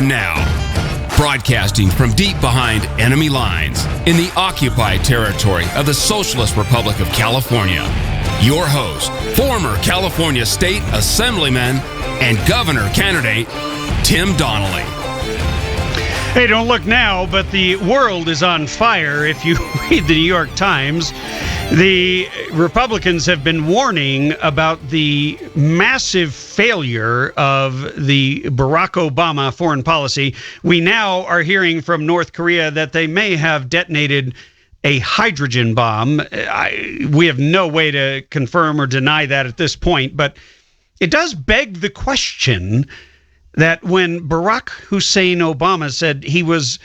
And now, broadcasting from deep behind enemy lines in the occupied territory of the Socialist Republic of California, your host, former California State Assemblyman and Governor candidate, Tim Donnelly. Hey, don't look now, but the world is on fire. If you read the New York Times, the Republicans have been warning about the massive failure of the Barack Obama foreign policy. We now are hearing from North Korea that they may have detonated a hydrogen bomb. We have no way to confirm or deny that at this point, but it does beg the question that when Barack Hussein Obama said he was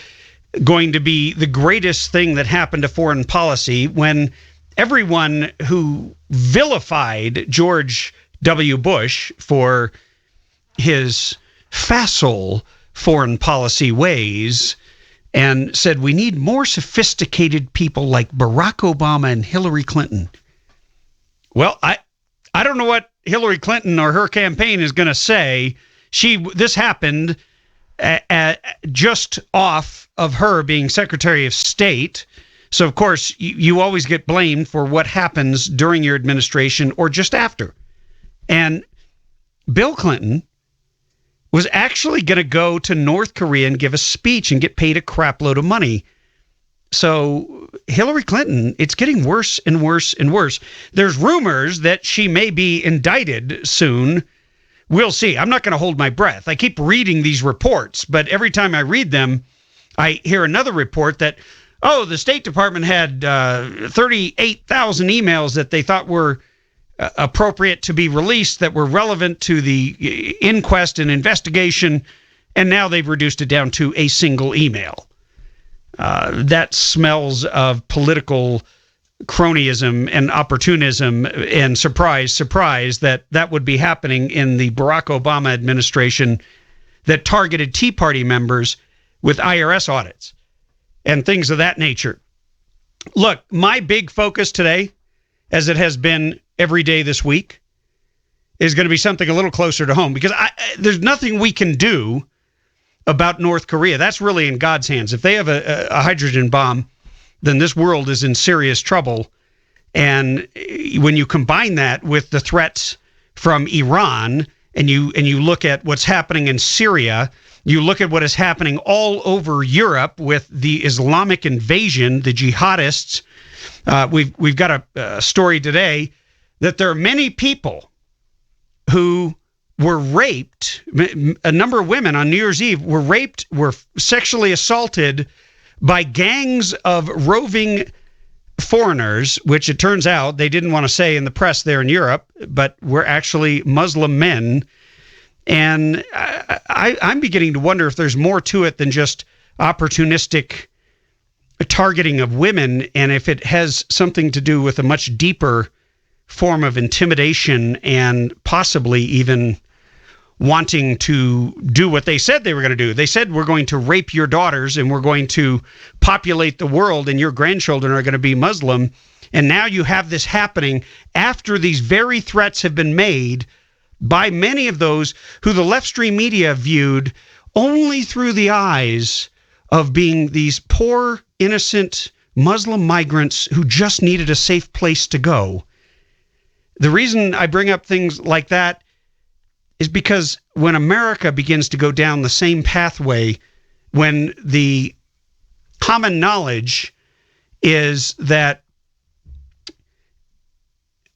going to be the greatest thing that happened to foreign policy, when everyone who vilified George W. Bush for his facile foreign policy ways and said we need more sophisticated people like Barack Obama and Hillary Clinton. Well, I don't know what Hillary Clinton or her campaign is going to say. This happened just off of her being Secretary of State. So, of course, you always get blamed for what happens during your administration or just after. And Bill Clinton was actually going to go to North Korea and give a speech and get paid a crap load of money. So Hillary Clinton, it's getting worse and worse and worse. There's rumors that she may be indicted soon. We'll see. I'm not going to hold my breath. I keep reading these reports, but every time I read them, I hear another report that, the State Department had 38,000 emails that they thought were appropriate to be released, that were relevant to the inquest and investigation, and now they've reduced it down to a single email. That smells of political cronyism and opportunism, and surprise that would be happening in the Barack Obama administration that targeted Tea Party members with IRS audits and things of that nature. Look, my big focus today, as it has been every day this week, is going to be something a little closer to home, because there's nothing we can do about North Korea. That's really in God's hands. If they have a hydrogen bomb, then this world is in serious trouble. And when you combine that with the threats from Iran, and you look at what's happening in Syria, you look at what is happening all over Europe with the Islamic invasion, the jihadists. We've got a story today that there are many people who were raped. A number of women on New Year's Eve were raped, were sexually assaulted by gangs of roving foreigners, which it turns out they didn't want to say in the press there in Europe, but were actually Muslim men. And I'm beginning to wonder if there's more to it than just opportunistic targeting of women, and if it has something to do with a much deeper form of intimidation and possibly even wanting to do what they said they were going to do. They said, we're going to rape your daughters and we're going to populate the world and your grandchildren are going to be Muslim. And now you have this happening after these very threats have been made by many of those who the left stream media viewed only through the eyes of being these poor, innocent Muslim migrants who just needed a safe place to go. The reason I bring up things like that is because when America begins to go down the same pathway, when the common knowledge is that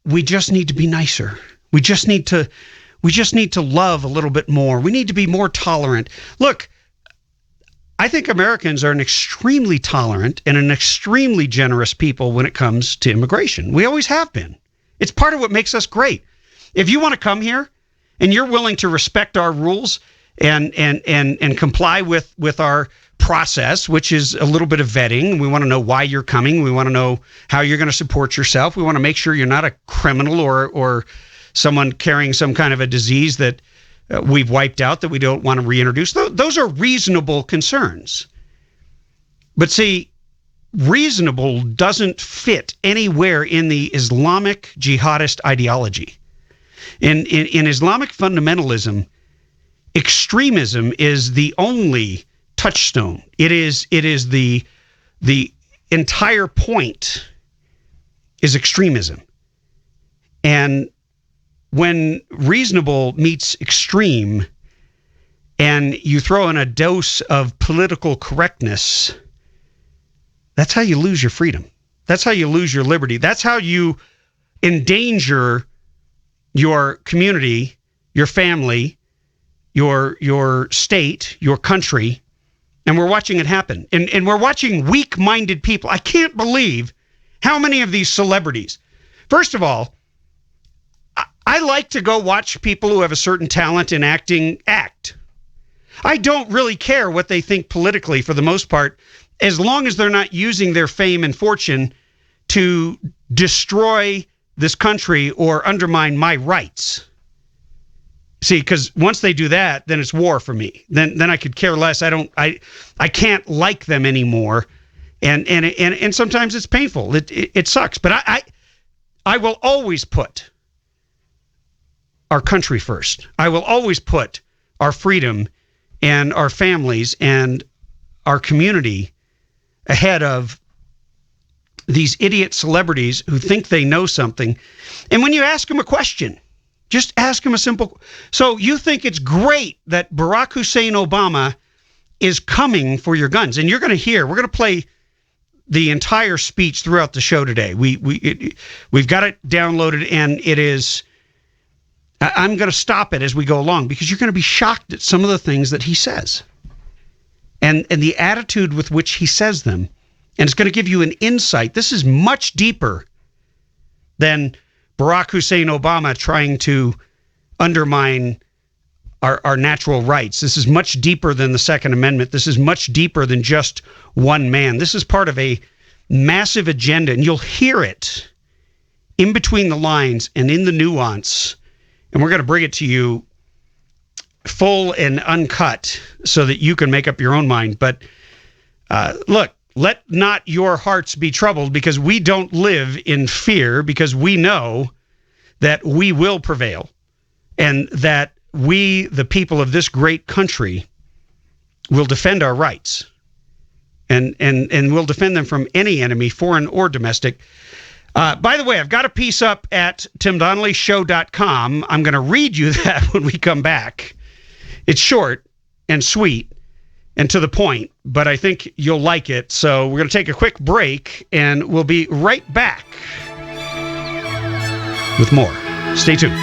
we just need to be nicer. We just need to love a little bit more. We need to be more tolerant. Look, I think Americans are an extremely tolerant and an extremely generous people when it comes to immigration. We always have been. It's part of what makes us great. If you want to come here and you're willing to respect our rules and comply with our process, which is a little bit of vetting. We want to know why you're coming. We want to know how you're going to support yourself. We want to make sure you're not a criminal or someone carrying some kind of a disease that we've wiped out that we don't want to reintroduce. Those are reasonable concerns. But see, reasonable doesn't fit anywhere in the Islamic jihadist ideology. In Islamic fundamentalism, extremism is the only touchstone. It is the entire point is extremism. And when reasonable meets extreme and you throw in a dose of political correctness, that's how you lose your freedom. That's how you lose your liberty. That's how you endanger your community, your family, your state, your country. And we're watching it happen. And we're watching weak-minded people. I can't believe how many of these celebrities. First of all, I like to go watch people who have a certain talent in acting act. I don't really care what they think politically for the most part, as long as they're not using their fame and fortune to destroy this country or undermine my rights. See, because once they do that, then it's war for me. Then I could care less. I can't like them anymore, and sometimes it's painful. It sucks. But I will always put our country first. I will always put our freedom and our families and our community ahead of these idiot celebrities who think they know something. And when you ask them a question, just ask them a simple. So you think it's great that Barack Hussein Obama is coming for your guns, and we're going to play the entire speech throughout the show today. We've got it downloaded, and it is. I'm going to stop it as we go along because you're going to be shocked at some of the things that he says, and the attitude with which he says them, and it's going to give you an insight. This is much deeper than Barack Hussein Obama trying to undermine our natural rights. This is much deeper than the Second Amendment. This is much deeper than just one man. This is part of a massive agenda, and you'll hear it in between the lines and in the nuance, and we're going to bring it to you full and uncut so that you can make up your own mind. But look, let not your hearts be troubled, because we don't live in fear, because we know that we will prevail and that we, the people of this great country, will defend our rights and will defend them from any enemy, foreign or domestic. By the way, I've got a piece up at timdonnellyshow.com. I'm going to read you that when we come back. It's short and sweet and to the point, but I think you'll like it. So we're going to take a quick break, and we'll be right back with more. Stay tuned.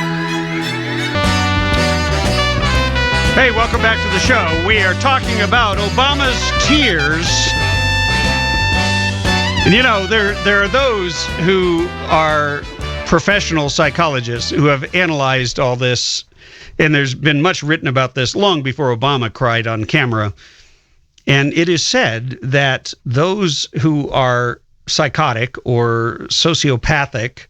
Hey, welcome back to the show. We are talking about Obama's tears. And you know, there are those who are professional psychologists who have analyzed all this, and there's been much written about this long before Obama cried on camera. And it is said that those who are psychotic or sociopathic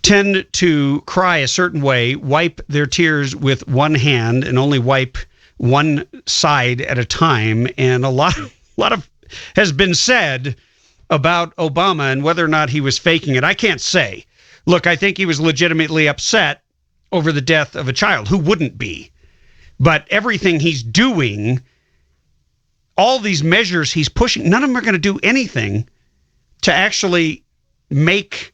tend to cry a certain way, wipe their tears with one hand, and only wipe one side at a time. And a lot of has been said about Obama and whether or not he was faking it. I can't say. Look, I think he was legitimately upset over the death of a child. Who wouldn't be? But everything he's doing, all these measures he's pushing, none of them are going to do anything to actually make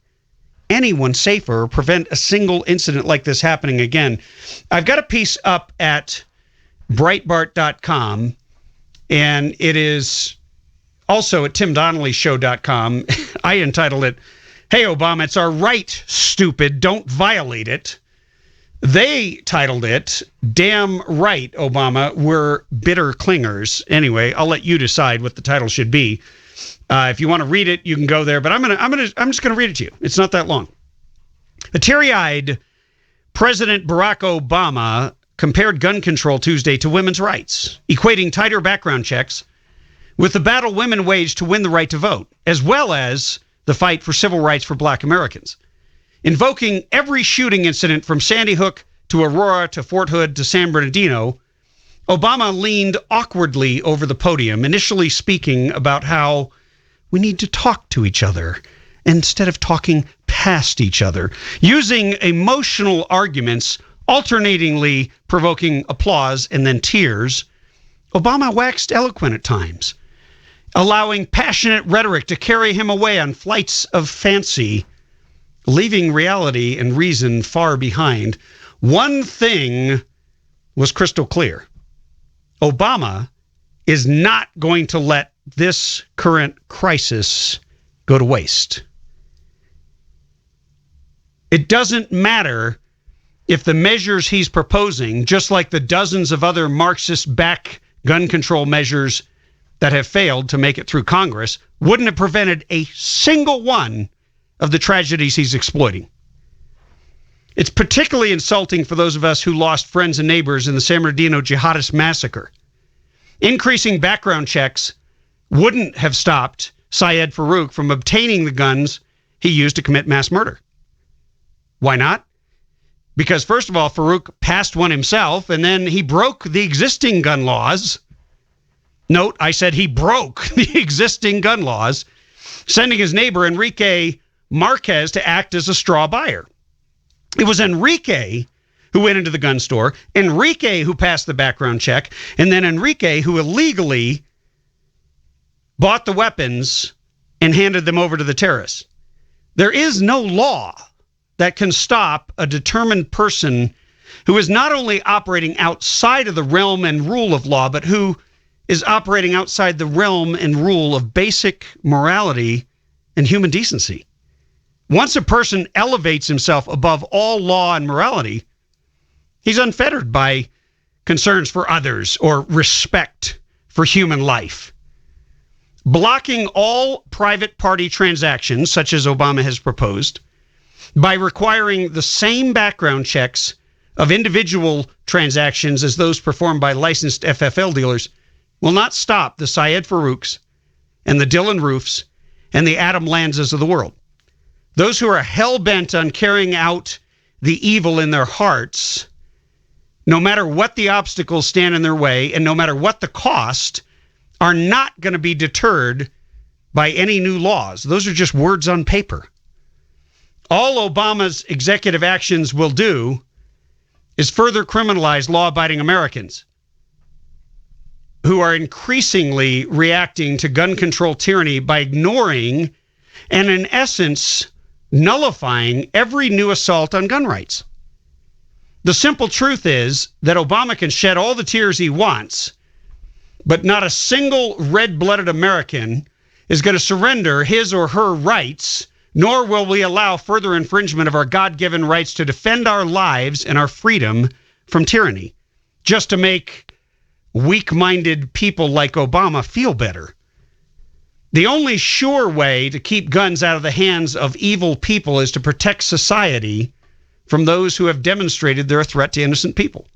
anyone safer or prevent a single incident like this happening again. I've got a piece up at Breitbart.com, and it is also at timdonnellyshow.com. I entitled it, "Hey, Obama, it's our right, stupid. Don't violate it." They titled it, "Damn right, Obama, we're bitter clingers." Anyway, I'll let you decide what the title should be. If you want to read it, you can go there, but I'm just gonna read it to you. It's not that long. A teary-eyed President Barack Obama compared gun control Tuesday to women's rights, equating tighter background checks with the battle women waged to win the right to vote, as well as the fight for civil rights for Black Americans. Invoking every shooting incident from Sandy Hook to Aurora to Fort Hood to San Bernardino, Obama leaned awkwardly over the podium, initially speaking about how we need to talk to each other instead of talking past each other, using emotional arguments alternatingly provoking applause and then tears, Obama waxed eloquent at times, allowing passionate rhetoric to carry him away on flights of fancy, leaving reality and reason far behind. One thing was crystal clear. Obama is not going to let this current crisis go to waste. It doesn't matter if the measures he's proposing, just like the dozens of other Marxist-backed gun control measures that have failed to make it through Congress, wouldn't have prevented a single one of the tragedies he's exploiting. It's particularly insulting for those of us who lost friends and neighbors in the San Bernardino jihadist massacre. Increasing background checks wouldn't have stopped Syed Farook from obtaining the guns he used to commit mass murder. Why not? Because first of all, Farook passed one himself, and then he broke the existing gun laws. Note, I said he broke the existing gun laws, sending his neighbor Enrique Marquez to act as a straw buyer. It was Enrique who went into the gun store, Enrique who passed the background check, and then Enrique who illegally bought the weapons and handed them over to the terrorists. There is no law that can stop a determined person who is not only operating outside of the realm and rule of law, but who is operating outside the realm and rule of basic morality and human decency. Once a person elevates himself above all law and morality, he's unfettered by concerns for others or respect for human life. Blocking all private party transactions, such as Obama has proposed, by requiring the same background checks of individual transactions as those performed by licensed FFL dealers, will not stop the Syed Farooks and the Dylan Roofs and the Adam Lanzas of the world. Those who are hell-bent on carrying out the evil in their hearts, no matter what the obstacles stand in their way and no matter what the cost, are not going to be deterred by any new laws. Those are just words on paper. All Obama's executive actions will do is further criminalize law-abiding Americans who are increasingly reacting to gun control tyranny by ignoring and, in essence, nullifying every new assault on gun rights. The simple truth is that Obama can shed all the tears he wants, but not a single red-blooded American is going to surrender his or her rights, nor will we allow further infringement of our God-given rights to defend our lives and our freedom from tyranny, just to make weak-minded people like Obama feel better. The only sure way to keep guns out of the hands of evil people is to protect society from those who have demonstrated they're a threat to innocent people.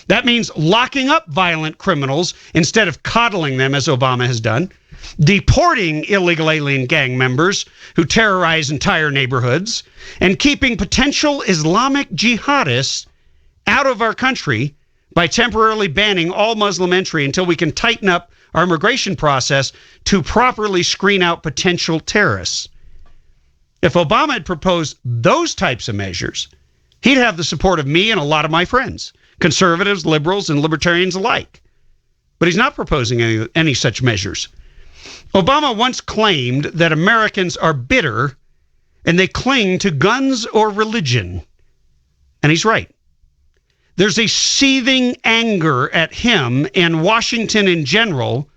That means locking up violent criminals instead of coddling them, as Obama has done, deporting illegal alien gang members who terrorize entire neighborhoods, and keeping potential Islamic jihadists out of our country by temporarily banning all Muslim entry until we can tighten up our immigration process to properly screen out potential terrorists. If Obama had proposed those types of measures, he'd have the support of me and a lot of my friends, conservatives, liberals, and libertarians alike. But he's not proposing any such measures. Obama once claimed that Americans are bitter and they cling to guns or religion. And he's right. There's a seething anger at him and Washington in general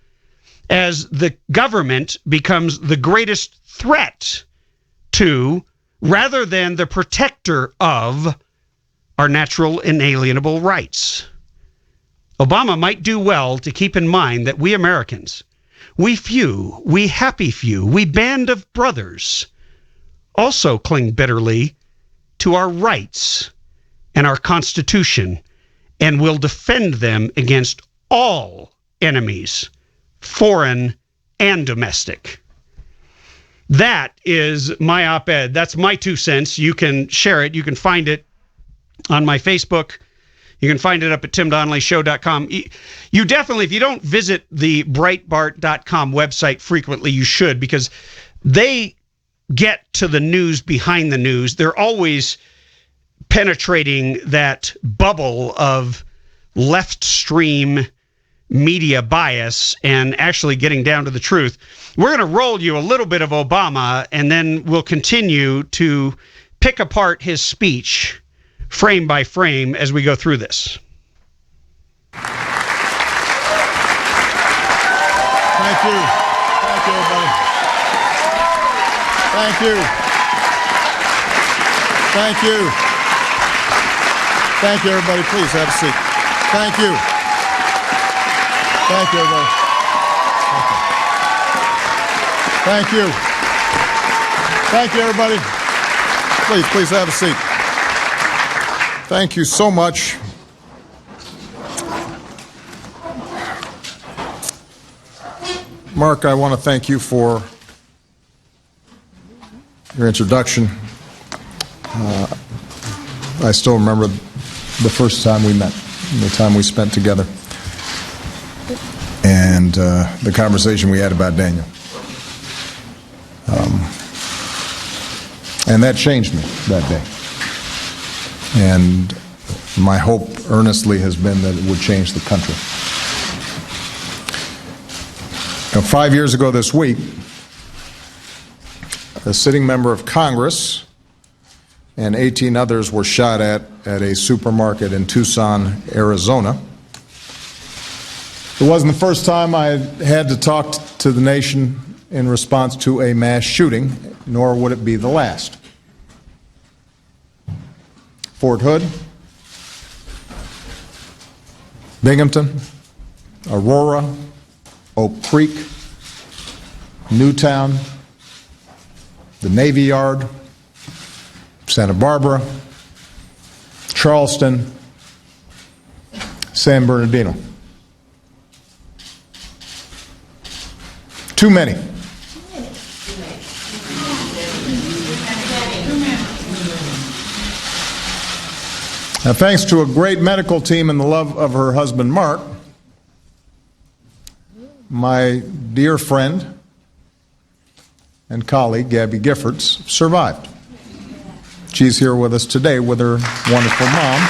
as the government becomes the greatest threat to, rather than the protector of, our natural inalienable rights. Obama might do well to keep in mind that we Americans, we few, we happy few, we band of brothers, also cling bitterly to our rights and our Constitution, and will defend them against all enemies, foreign and domestic. That is my op-ed. That's my 2 cents. You can share it. You can find it on my Facebook. You can find it up at timdonnellyshow.com. You definitely, if you don't visit the Breitbart.com website frequently, you should, because they get to the news behind the news. They're always penetrating that bubble of left stream media bias and actually getting down to the truth. We're going to roll you a little bit of Obama, and then we'll continue to pick apart his speech frame by frame as we go through this. Thank you. Thank you, everybody. Thank you. Thank you. Thank you, everybody. Please have a seat. Thank you. Thank you, everybody. Thank you. Thank you, everybody. Please have a seat. Thank you so much. Mark, I want to thank you for your introduction. I still remember the first time we met, the time we spent together, and the conversation we had about Daniel. And that changed me that day. And my hope earnestly has been that it would change the country. 5 years ago this week, a sitting member of Congress and 18 others were shot at a supermarket in Tucson, Arizona. It wasn't the first time I had to talk to the nation in response to a mass shooting, nor would it be the last. Fort Hood, Binghamton, Aurora, Oak Creek, Newtown, the Navy Yard, Santa Barbara, Charleston, San Bernardino. Too many. Now, thanks to a great medical team and the love of her husband, Mark, my dear friend and colleague, Gabby Giffords, survived. She's here with us today with her wonderful mom.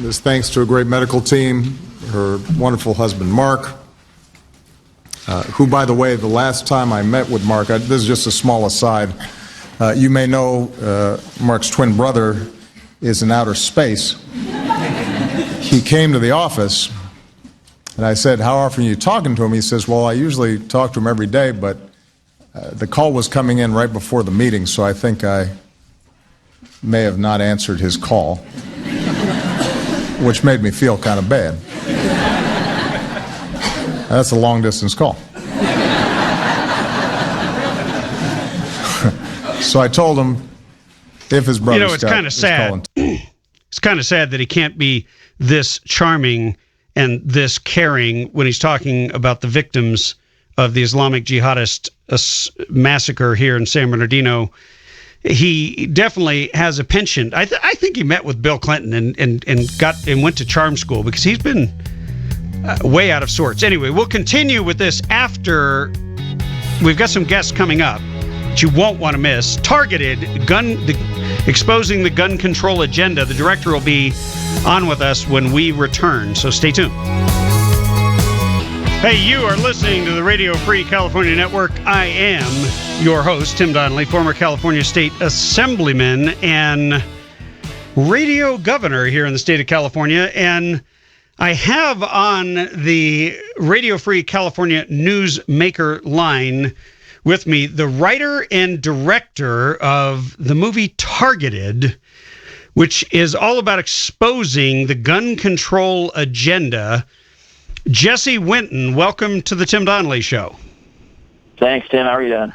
This thanks to a great medical team, her wonderful husband, Mark, who, by the way, the last time I met with Mark, this is just a small aside, you may know Mark's twin brother is in outer space. He came to the office, and I said, how often are you talking to him? He says, well, I usually talk to him every day, but the call was coming in right before the meeting, so I think I may have not answered his call, which made me feel kind of bad. That's a long-distance call. So I told him if his brother it's kind of sad. It's kind of sad that he can't be this charming and this caring when he's talking about the victims of the Islamic jihadist massacre here in San Bernardino. He definitely has a penchant. I think he met with Bill Clinton and went to charm school because he's been way out of sorts. Anyway, we'll continue with this after we've got some guests coming up that you won't want to miss. Targeted exposing the gun control agenda. The director will be on with us when we return, so stay tuned. Hey, you are listening to the Radio Free California Network. I am your host, Tim Donnelly, former California State Assemblyman and radio governor here in the state of California. And I have on the Radio Free California Newsmaker line with me the writer and director of the movie Targeted, which is all about exposing the gun control agenda. Jesse Winton, welcome to the Tim Donnelly Show. Thanks, Tim. How are you doing?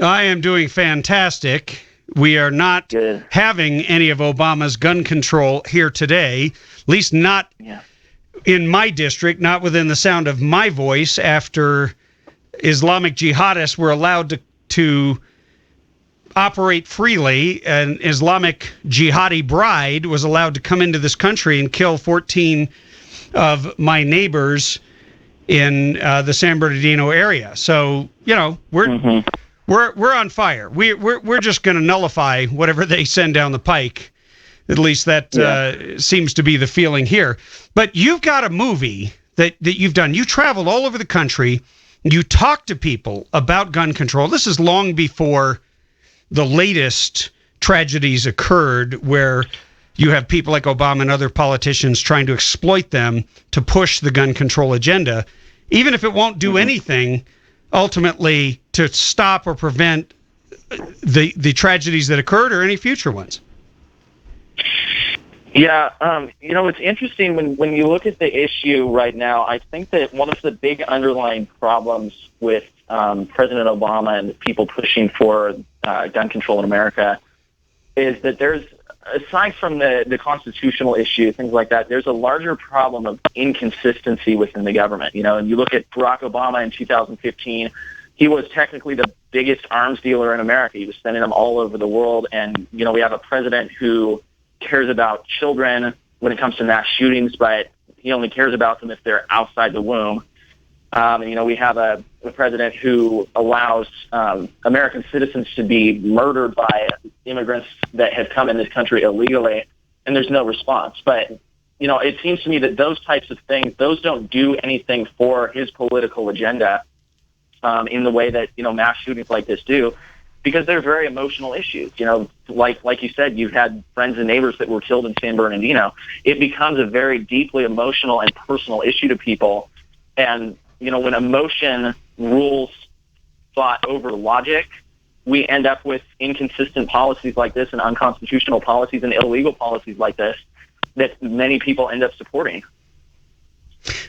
I am doing fantastic. We are not having any of Obama's gun control here today, at least not in my district, not within the sound of my voice, after Islamic jihadists were allowed to operate freely. An Islamic jihadi bride was allowed to come into this country and kill 14 of my neighbors in the San Bernardino area. So, we're on fire. We're just going to nullify whatever they send down the pike. At least that seems to be the feeling here. But you've got a movie that you've done. You traveled all over the country. You talked to people about gun control. This is long before the latest tragedies occurred, where you have people like Obama and other politicians trying to exploit them to push the gun control agenda, even if it won't do anything ultimately to stop or prevent the tragedies that occurred or any future ones. Yeah, it's interesting when you look at the issue right now. I think that one of the big underlying problems with President Obama and people pushing for gun control in America is that there's, aside from the constitutional issue, things like that, there's a larger problem of inconsistency within the government. And you look at Barack Obama in 2015, he was technically the biggest arms dealer in America. He was sending them all over the world. And, we have a president who cares about children when it comes to mass shootings, but he only cares about them if they're outside the womb. And, we have a president who allows American citizens to be murdered by immigrants that have come in this country illegally, and there's no response. But, it seems to me that those types of things, those don't do anything for his political agenda in the way that, mass shootings like this do, because they're very emotional issues. Like you said, you've had friends and neighbors that were killed in San Bernardino. It becomes a very deeply emotional and personal issue to people. And, when emotion rules thought over logic, we end up with inconsistent policies like this and unconstitutional policies and illegal policies like this that many people end up supporting.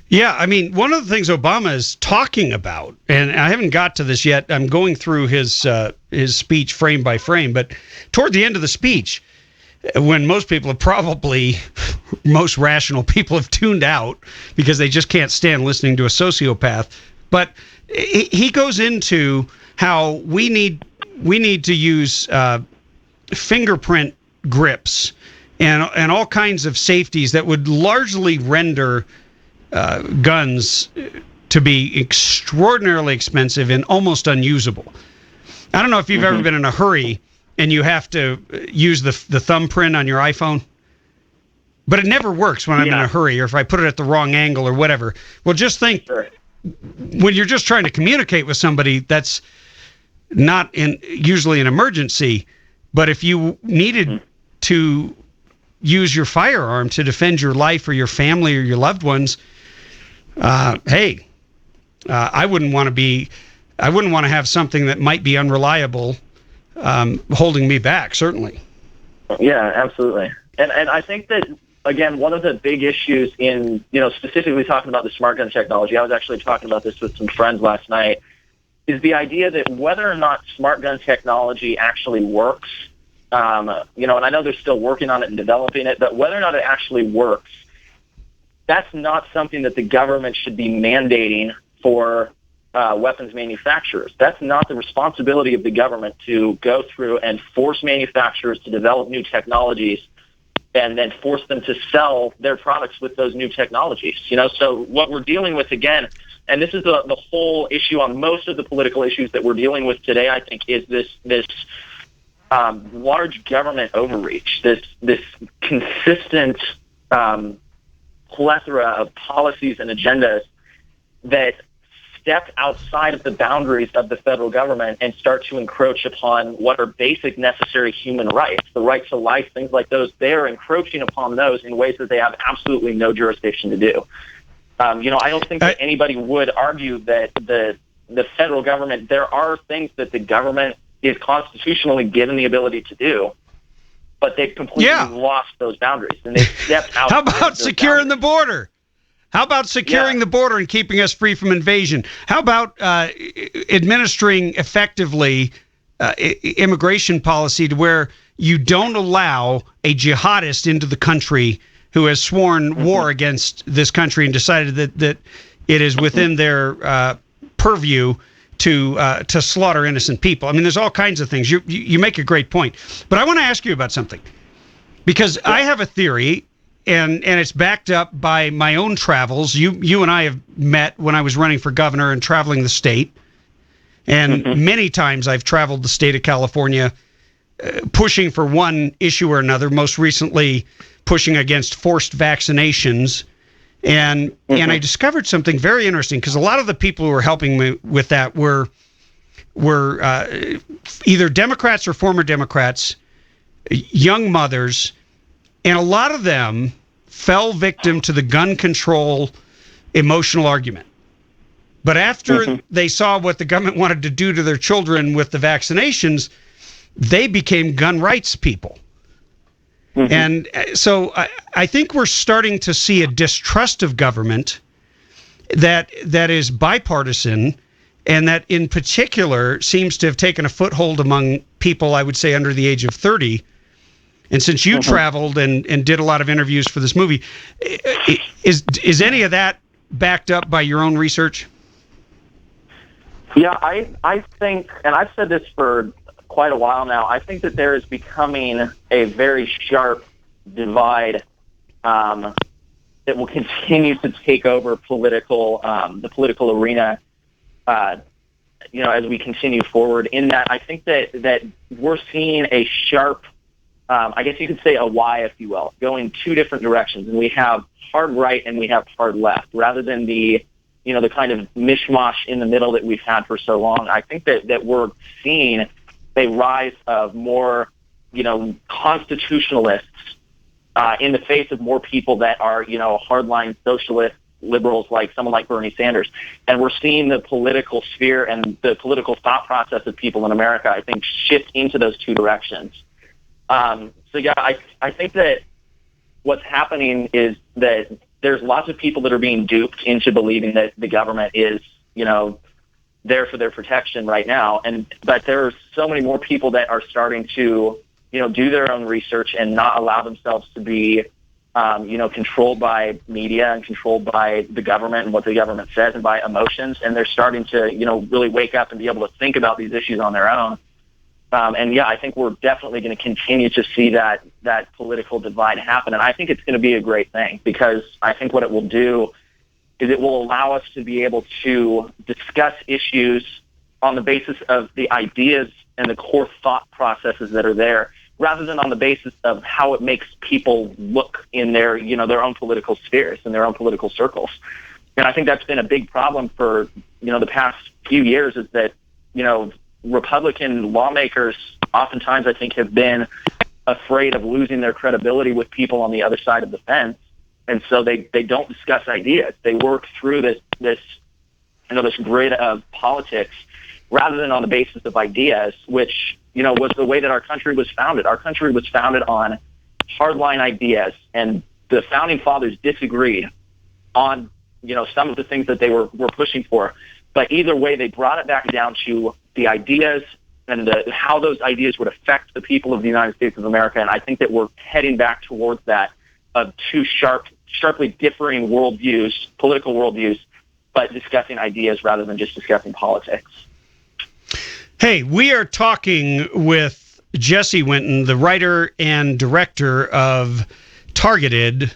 Yeah, I mean, one of the things Obama is talking about, and I haven't got to this yet, I'm going through his speech frame by frame, but toward the end of the speech, when most people have probably, most rational people have tuned out because they just can't stand listening to a sociopath, but he goes into how we need to use fingerprint grips and all kinds of safeties that would largely render guns to be extraordinarily expensive and almost unusable. I don't know if you've ever been in a hurry and you have to use the thumbprint on your iPhone, but it never works when I'm in a hurry or if I put it at the wrong angle or whatever. Well, just think, when you're just trying to communicate with somebody, that's not usually an emergency, but if you needed to use your firearm to defend your life or your family or your loved ones, I wouldn't want to have something that might be unreliable holding me back, certainly. Yeah, absolutely. And I think that, again, one of the big issues in, specifically talking about the smart gun technology, I was actually talking about this with some friends last night, is the idea that whether or not smart gun technology actually works, and I know they're still working on it and developing it, but whether or not it actually works, that's not something that the government should be mandating for weapons manufacturers. That's not the responsibility of the government to go through and force manufacturers to develop new technologies and then force them to sell their products with those new technologies. So what we're dealing with, again, and this is the whole issue on most of the political issues that we're dealing with today, I think, is this large government overreach, this consistent plethora of policies and agendas that step outside of the boundaries of the federal government and start to encroach upon what are basic necessary human rights, the right to life, things like those. They are encroaching upon those in ways that they have absolutely no jurisdiction to do. I don't think that anybody would argue that the federal government, there are things that the government is constitutionally given the ability to do, but they've completely lost those boundaries, and they've stepped out. How about securing the border? How about securing the border and keeping us free from invasion? How about administering effectively immigration policy to where you don't allow a jihadist into the country who has sworn war against this country and decided that it is within their purview to slaughter innocent people. I mean, there's all kinds of things. You make a great point, but I want to ask you about something, because I have a theory, and it's backed up by my own travels. You and I have met when I was running for governor and traveling the state, and many times I've traveled the state of California, pushing for one issue or another. Most recently, pushing against forced vaccinations. And I discovered something very interesting, because a lot of the people who were helping me with that were either Democrats or former Democrats, young mothers, and a lot of them fell victim to the gun control emotional argument. But after they saw what the government wanted to do to their children with the vaccinations, they became gun rights people. And so I think we're starting to see a distrust of government that is bipartisan, and that in particular seems to have taken a foothold among people, I would say, under the age of 30. And since you traveled and did a lot of interviews for this movie, is any of that backed up by your own research? Yeah, I think, and I've said this for quite a while now, I think that there is becoming a very sharp divide that will continue to take over the political arena, as we continue forward. In that, I think that we're seeing a sharp, I guess you could say a Y, if you will, going two different directions. And we have hard right and we have hard left, rather than the kind of mishmash in the middle that we've had for so long. I think that we're seeing a rise of more, constitutionalists in the face of more people that are, hardline socialist liberals, like someone like Bernie Sanders. And we're seeing the political sphere and the political thought process of people in America, I think, shift into those two directions. I think that what's happening is that there's lots of people that are being duped into believing that the government is, there for their protection right now, but there are so many more people that are starting to, do their own research and not allow themselves to be, controlled by media and controlled by the government and what the government says, and by emotions. And they're starting to, really wake up and be able to think about these issues on their own. I think we're definitely going to continue to see that political divide happen, and I think it's going to be a great thing, because I think what it will do is it will allow us to be able to discuss issues on the basis of the ideas and the core thought processes that are there, rather than on the basis of how it makes people look in their, their own political spheres and their own political circles. And I think that's been a big problem for, the past few years, is that, Republican lawmakers oftentimes, I think, have been afraid of losing their credibility with people on the other side of the fence. And so they don't discuss ideas. They work through this grid of politics, rather than on the basis of ideas, which, was the way that our country was founded. Our country was founded on hardline ideas, and the founding fathers disagreed on, some of the things that they were pushing for. But either way, they brought it back down to the ideas and how those ideas would affect the people of the United States of America. And I think that we're heading back towards that, of two sharply differing worldviews, political worldviews, but discussing ideas rather than just discussing politics. Hey, we are talking with Jesse Winton, the writer and director of Targeted,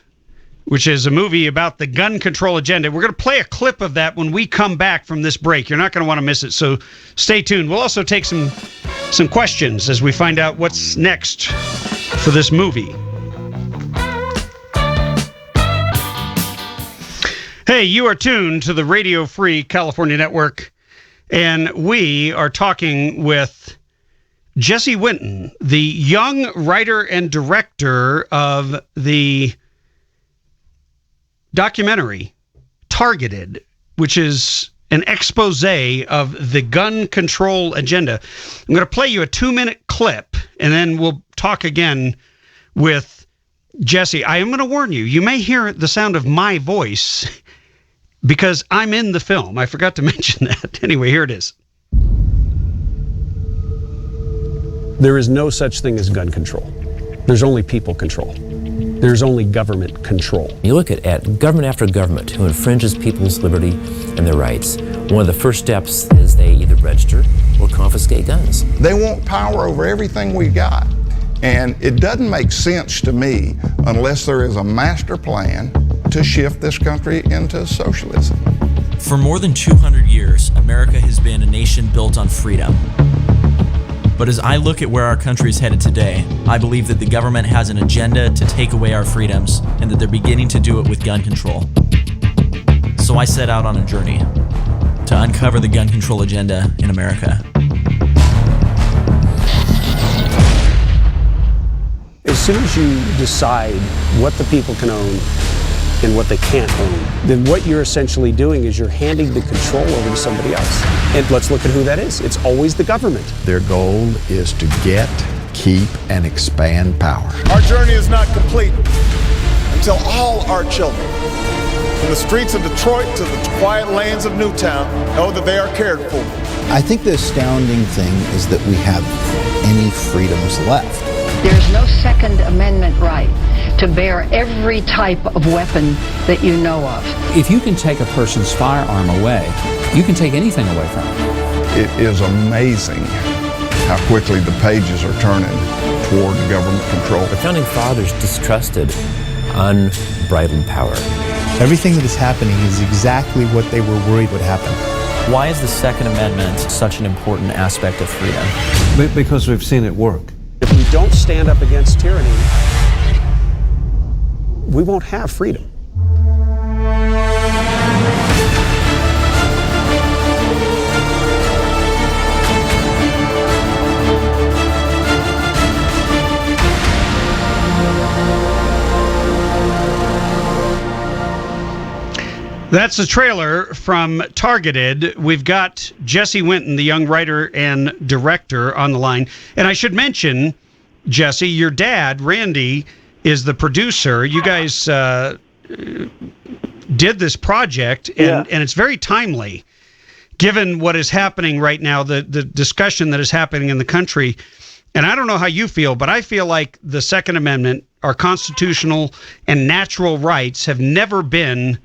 which is a movie about the gun control agenda. We're going to play a clip of that when we come back from this break. You're not going to want to miss it, so stay tuned. We'll also take some questions as we find out what's next for this movie. Hey, you are tuned to the Radio Free California Network, and we are talking with Jesse Winton, the young writer and director of the documentary Targeted, which is an expose of the gun control agenda. I'm going to play you a 2-minute clip, and then we'll talk again with Jesse. I am going to warn you, you may hear the sound of my voice because I'm in the film. I forgot to mention that. Anyway, here it is. There is no such thing as gun control. There's only people control. There's only government control. You look at government after government who infringes people's liberty and their rights. One of the first steps is they either register or confiscate guns. They want power over everything we got. And it doesn't make sense to me unless there is a master plan to shift this country into socialism. For more than 200 years, America has been a nation built on freedom. But as I look at where our country is headed today, I believe that the government has an agenda to take away our freedoms and that they're beginning to do it with gun control. So I set out on a journey to uncover the gun control agenda in America. As soon as you decide what the people can own and what they can't own, then what you're essentially doing is you're handing the control over to somebody else. And let's look at who that is. It's always the government. Their goal is to get, keep, and expand power. Our journey is not complete until all our children, from the streets of Detroit to the quiet lanes of Newtown, know that they are cared for. I think the astounding thing is that we have any freedoms left. There's no Second Amendment right to bear every type of weapon that you know of. If you can take a person's firearm away, you can take anything away from them. It is amazing how quickly the pages are turning toward government control. The founding fathers distrusted unbridled power. Everything that is happening is exactly what they were worried would happen. Why is the Second Amendment such an important aspect of freedom? Because we've seen it work. If we don't stand up against tyranny, we won't have freedom. That's the trailer from Targeted. We've got Jesse Winton, the young writer and director, on the line. And I should mention, Jesse, your dad, Randy, is the producer. You guys did this project, and it's very timely, given what is happening right now, the discussion that is happening in the country. And I don't know how you feel, but I feel like the Second Amendment, our constitutional and natural rights, have never been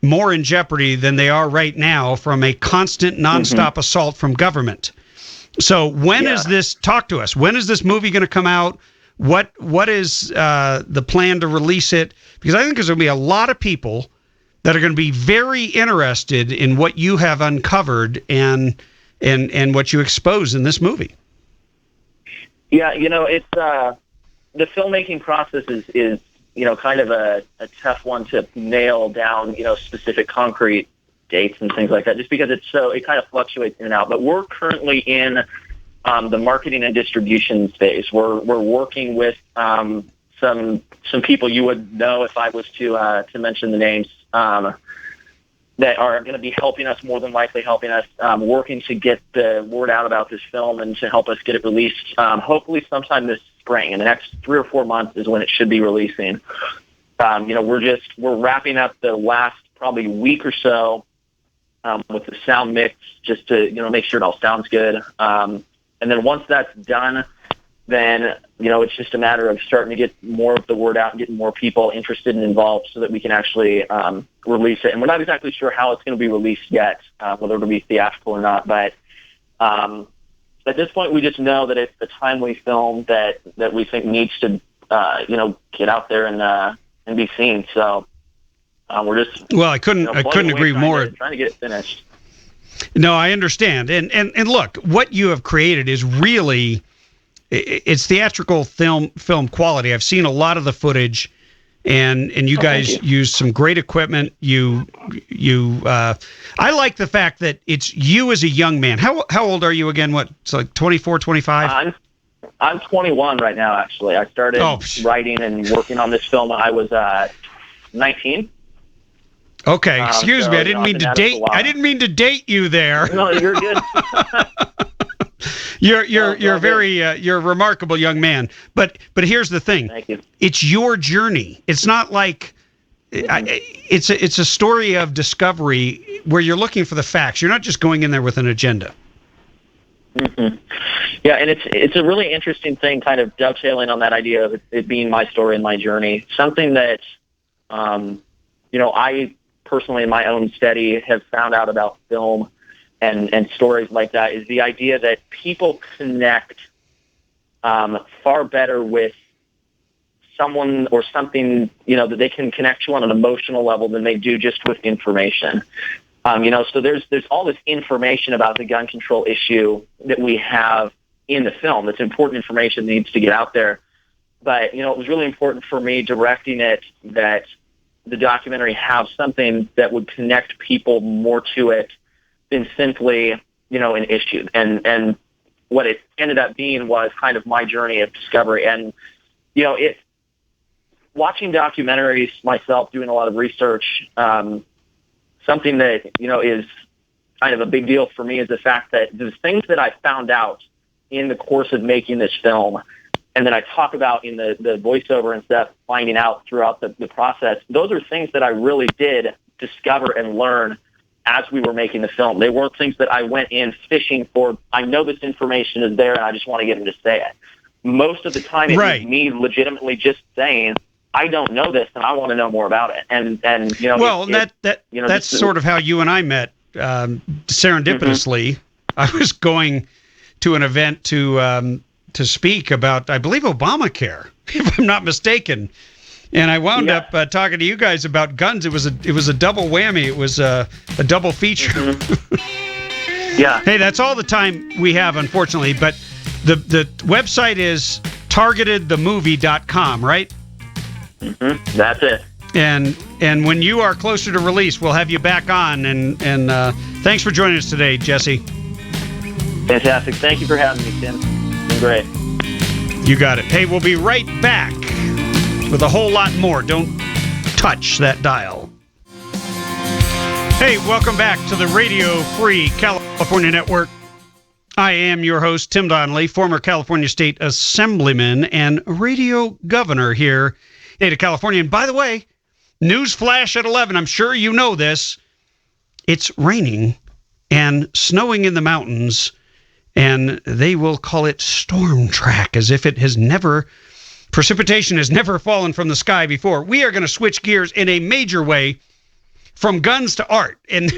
more in jeopardy than they are right now from a constant, nonstop assault from government. So when is this, talk to us, when is this movie going to come out? What is the plan to release it? Because I think there's going to be a lot of people that are going to be very interested in what you have uncovered and what you expose in this movie. Yeah, it's the filmmaking process is kind of a tough one to nail down, specific concrete dates and things like that, just because it kind of fluctuates in and out. But we're currently in the marketing and distribution phase. We're working with some people you would know if I was to mention the names that are going to be helping us, more than likely helping us, working to get the word out about this film and to help us get it released. Hopefully sometime this spring. In the next 3 or 4 months is when it should be releasing. We're wrapping up the last probably week or so with the sound mix, just to make sure it all sounds good. And then once that's done, then it's just a matter of starting to get more of the word out and getting more people interested and involved, so that we can actually release it. And we're not exactly sure how it's going to be released yet, whether it'll be theatrical or not. But at this point, we just know that it's a timely film that we think needs to get out there and be seen. So we're just I couldn't agree more. Trying to get it finished. No, I understand. And look, what you have created is really, it's theatrical film quality. I've seen a lot of the footage, and you guys use some great equipment. I like the fact that it's you as a young man. How old are you again? What, it's like 24, 25? I'm 21 right now, actually. I started writing and working on this film. I was 19. Okay, excuse me. I didn't mean to date. I didn't mean to date you there. No, you're good. You're a remarkable young man. But here's the thing. Thank you. It's your journey. It's not like it's a story of discovery where you're looking for the facts. You're not just going in there with an agenda. Mm-hmm. Yeah, and it's a really interesting thing, kind of dovetailing on that idea of it being my story and my journey. Something that I personally, in my own study, have found out about film and stories like that is the idea that people connect far better with someone or something, that they can connect to on an emotional level than they do just with information. So there's all this information about the gun control issue that we have in the film. That's important information that needs to get out there. But, it was really important for me directing it that the documentary have something that would connect people more to it than simply, an issue. And what it ended up being was kind of my journey of discovery. And, watching documentaries myself, doing a lot of research, something that, is kind of a big deal for me is the fact that the things that I found out in the course of making this film, and that I talk about in the voiceover and stuff, finding out throughout the process, those are things that I really did discover and learn as we were making the film. They weren't things that I went in fishing for. I know this information is there, and I just want to get them to say it. Most of the time, it was me legitimately just saying, I don't know this, and I want to know more about it. And well, that's sort of how you and I met serendipitously. Mm-hmm. I was going to an event to speak about, I believe, Obamacare, if I'm not mistaken, and I wound up talking to you guys about guns. It was a double whammy. It was a double feature. Mm-hmm. Yeah. Hey, that's all the time we have, unfortunately. But the website is targetedthemovie.com, right? Mm-hmm. That's it. And when you are closer to release, we'll have you back on. And thanks for joining us today, Jesse. Fantastic. Thank you for having me, Tim. It's been great. You got it. Hey, we'll be right back with a whole lot more. Don't touch that dial. Hey, welcome back to the Radio Free California Network. I am your host, Tim Donnelly, former California State Assemblyman and radio governor here in the state of California. And by the way, news flash at 11, I'm sure you know this. It's raining and snowing in the mountains, and they will call it storm track, as if it has never, precipitation has never fallen from the sky before. We are going to switch gears in a major way from guns to art. And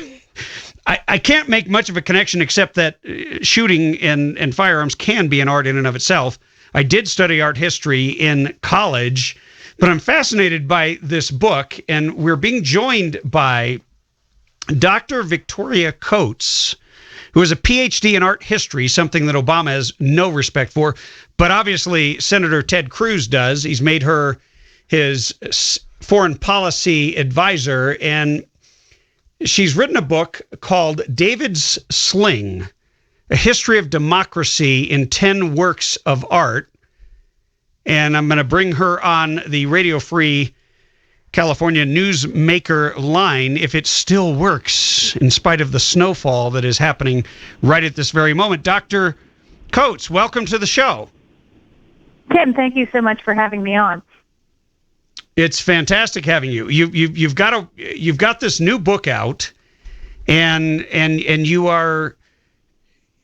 I can't make much of a connection except that shooting and firearms can be an art in and of itself. I did study art history in college, but I'm fascinated by this book, and we're being joined by Dr. Victoria Coates, who is a PhD in art history, something that Obama has no respect for, but obviously Senator Ted Cruz does. He's made her his foreign policy advisor, and she's written a book called David's Sling, A History of Democracy in 10 Works of Art. And I'm going to bring her on the Radio Free California Newsmaker line if it still works in spite of the snowfall that is happening right at this very moment. Dr. Coates, welcome to the show. Tim, thank you so much for having me on. It's fantastic having you. You've got this new book out, and you are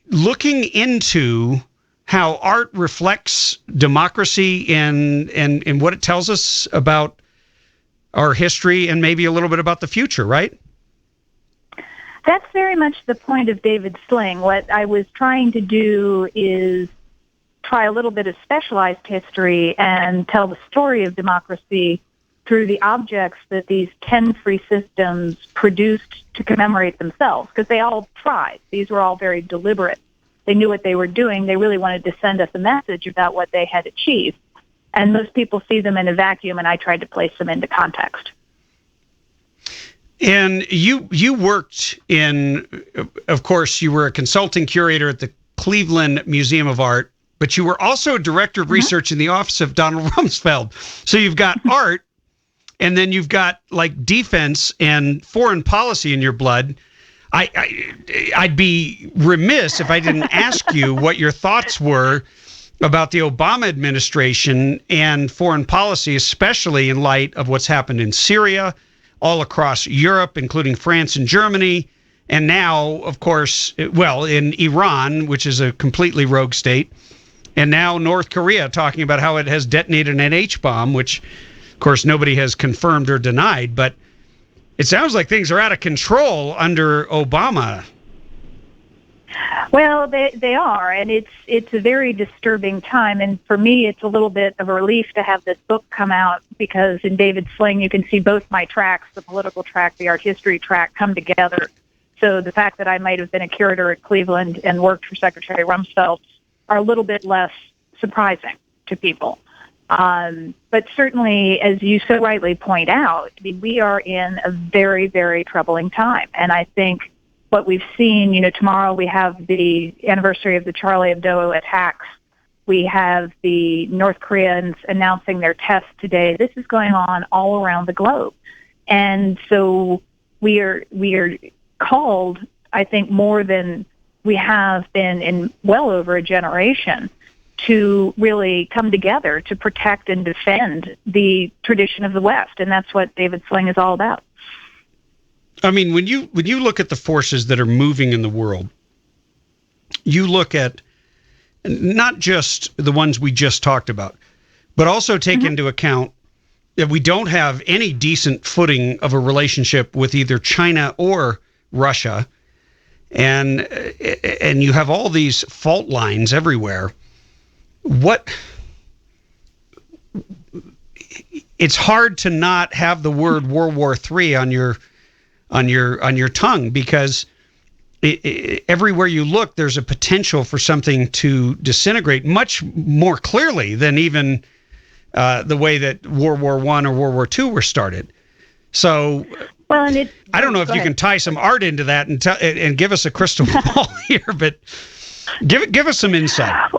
looking into how art reflects democracy and what it tells us about our history and maybe a little bit about the future, right? That's very much the point of David's Sling. What I was trying to do is try a little bit of specialized history and tell the story of democracy through the objects that these 10 free systems produced to commemorate themselves, because they all tried. These were all very deliberate. They knew what they were doing. They really wanted to send us a message about what they had achieved. And most people see them in a vacuum, and I tried to place them into context. And you worked in, of course, you were a consulting curator at the Cleveland Museum of Art, but you were also a director of research in the office of Donald Rumsfeld. So you've got art, and then you've got like defense and foreign policy in your blood. I'd be remiss if I didn't ask you what your thoughts were about the Obama administration and foreign policy, especially in light of what's happened in Syria, all across Europe, including France and Germany, and now, of course, well, in Iran, which is a completely rogue state, and now North Korea talking about how it has detonated an H-bomb, which, of course, nobody has confirmed or denied, but it sounds like things are out of control under Obama. Well, they are, and it's a very disturbing time. And for me, it's a little bit of a relief to have this book come out, because in David Sling, you can see both my tracks, the political track, the art history track, come together. So the fact that I might have been a curator at Cleveland and worked for Secretary Rumsfeld are a little bit less surprising to people. But certainly, as you so rightly point out, I mean, we are in a very, very troubling time. And I think what we've seen, tomorrow we have the anniversary of the Charlie Hebdo attacks. We have the North Koreans announcing their tests today. This is going on all around the globe. And so we are called, I think, more than we have been in well over a generation, to really come together to protect and defend the tradition of the West. And that's what David Sling is all about. I mean, when you look at the forces that are moving in the world, you look at not just the ones we just talked about, but also take into account that we don't have any decent footing of a relationship with either China or Russia. And you have all these fault lines everywhere. It's hard to not have the word World War III on your tongue, because everywhere you look, there's a potential for something to disintegrate much more clearly than even the way that World War I or World War II were started. So, well, and I don't know if you can tie some art into that and give us a crystal ball here, but give us some insight.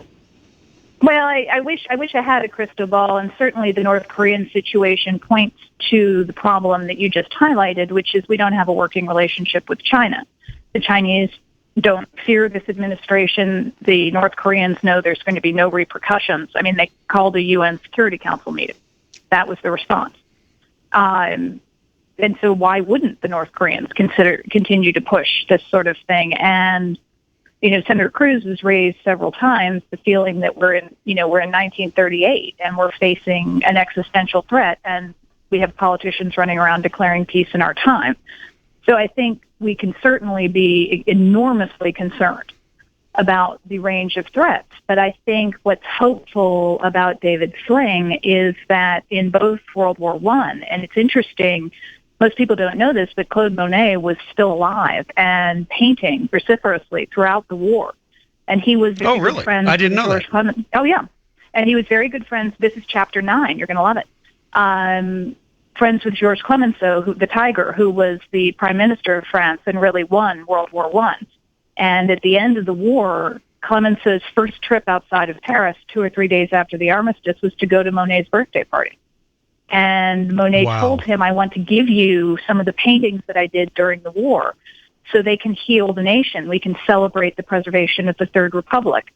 Well, I wish I had a crystal ball, and certainly the North Korean situation points to the problem that you just highlighted, which is we don't have a working relationship with China. The Chinese don't fear this administration. The North Koreans know there's going to be no repercussions. I mean, they called a UN Security Council meeting. That was the response. And so why wouldn't the North Koreans continue to push this sort of thing? And Senator Cruz has raised several times the feeling that we're in 1938 and we're facing an existential threat, and we have politicians running around declaring peace in our time. So I think we can certainly be enormously concerned about the range of threats. But I think what's hopeful about David Sling is that in both World War I, and it's interesting, most people don't know this, but Claude Monet was still alive and painting vociferously throughout the war. And he was very good friends. I didn't know George that. Clemenceau. Oh, yeah. And he was very good friends. This is chapter 9. You're going to love it. Friends with George Clemenceau, the Tiger, who was the prime minister of France and really won World War I. And at the end of the war, Clemenceau's first trip outside of Paris, 2 or 3 days after the armistice, was to go to Monet's birthday party. And Monet told him, I want to give you some of the paintings that I did during the war so they can heal the nation. We can celebrate the preservation of the Third Republic.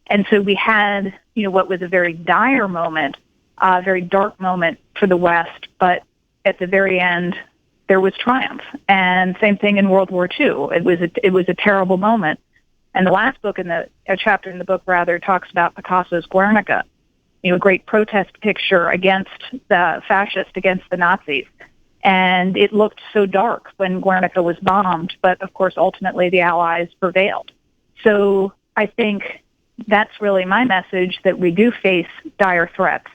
And so we had, what was a very dire moment, a very dark moment for the West, but at the very end, there was triumph. And same thing in World War II. It was a terrible moment. And the last book a chapter in the book talks about Picasso's Guernica, a great protest picture against the fascists, against the Nazis. And it looked so dark when Guernica was bombed, but of course, ultimately the Allies prevailed. So I think that's really my message, that we do face dire threats.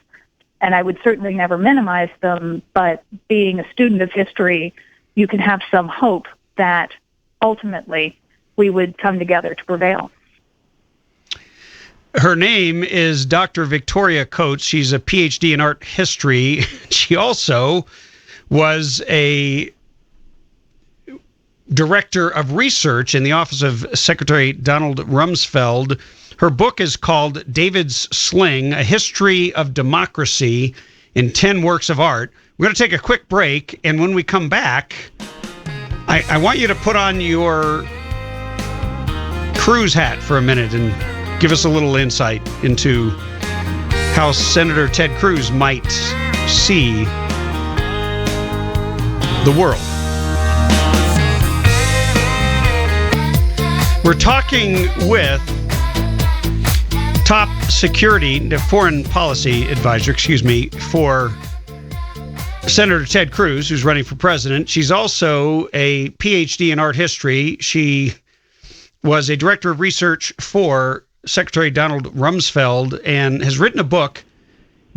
And I would certainly never minimize them, but being a student of history, you can have some hope that ultimately we would come together to prevail. Her name is Dr. Victoria Coates. She's a PhD in art history. She also was a director of research in the office of Secretary Donald Rumsfeld. Her book is called David's Sling, A History of Democracy in 10 Works of Art. We're going to take a quick break, and when we come back, I want you to put on your Cruz hat for a minute and give us a little insight into how Senator Ted Cruz might see the world. We're talking with top foreign policy advisor, for Senator Ted Cruz, who's running for president. She's also a PhD in art history. She was a director of research for Secretary Donald Rumsfeld and has written a book,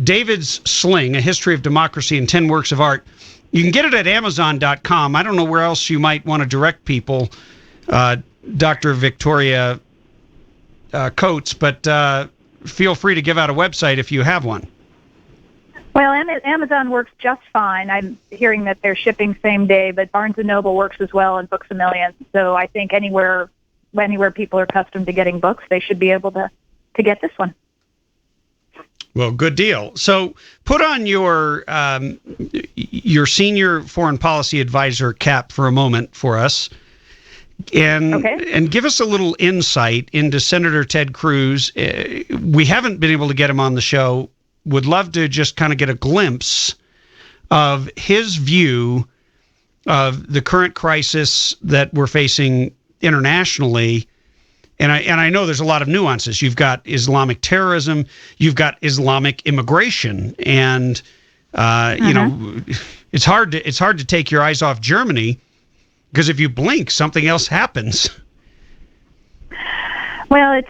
David's Sling, A History of Democracy in 10 Works of Art. You can get it at Amazon.com. I don't know where else you might want to direct people, Dr. Victoria Coates, but feel free to give out a website if you have one. Well, Amazon works just fine. I'm hearing that they're shipping same day, but Barnes & Noble works as well and Books A Million. So I think anywhere people are accustomed to getting books, they should be able to get this one. Well, good deal. So put on your senior foreign policy advisor cap for a moment for us and give us a little insight into Senator Ted Cruz. We haven't been able to get him on the show. Would love to just kind of get a glimpse of his view of the current crisis that we're facing internationally. And I know there's a lot of nuances. You've got Islamic terrorism, you've got Islamic immigration, and you know, it's hard to take your eyes off Germany, because if you blink, something else happens. Well,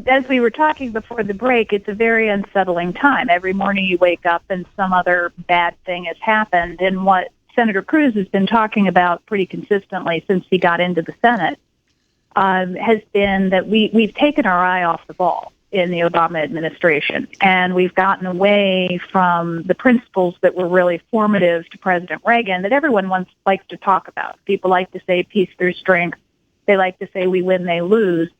as we were talking before the break, it's a very unsettling time. Every morning you wake up and some other bad thing has happened. And what Senator Cruz has been talking about pretty consistently since he got into the Senate has been that we've taken our eye off the ball in the Obama administration, and we've gotten away from the principles that were really formative to President Reagan that everyone likes to talk about. People like to say peace through strength. They like to say we win, they lose.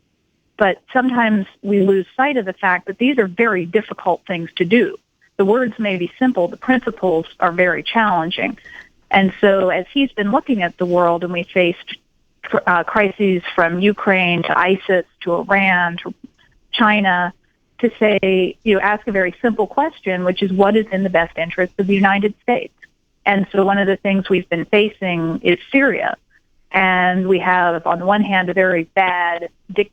But sometimes we lose sight of the fact that these are very difficult things to do. The words may be simple, the principles are very challenging. And so as he's been looking at the world, and we faced crises from Ukraine to ISIS to Iran to China, to say, ask a very simple question, which is what is in the best interest of the United States? And so one of the things we've been facing is Syria. And we have, on the one hand, a very bad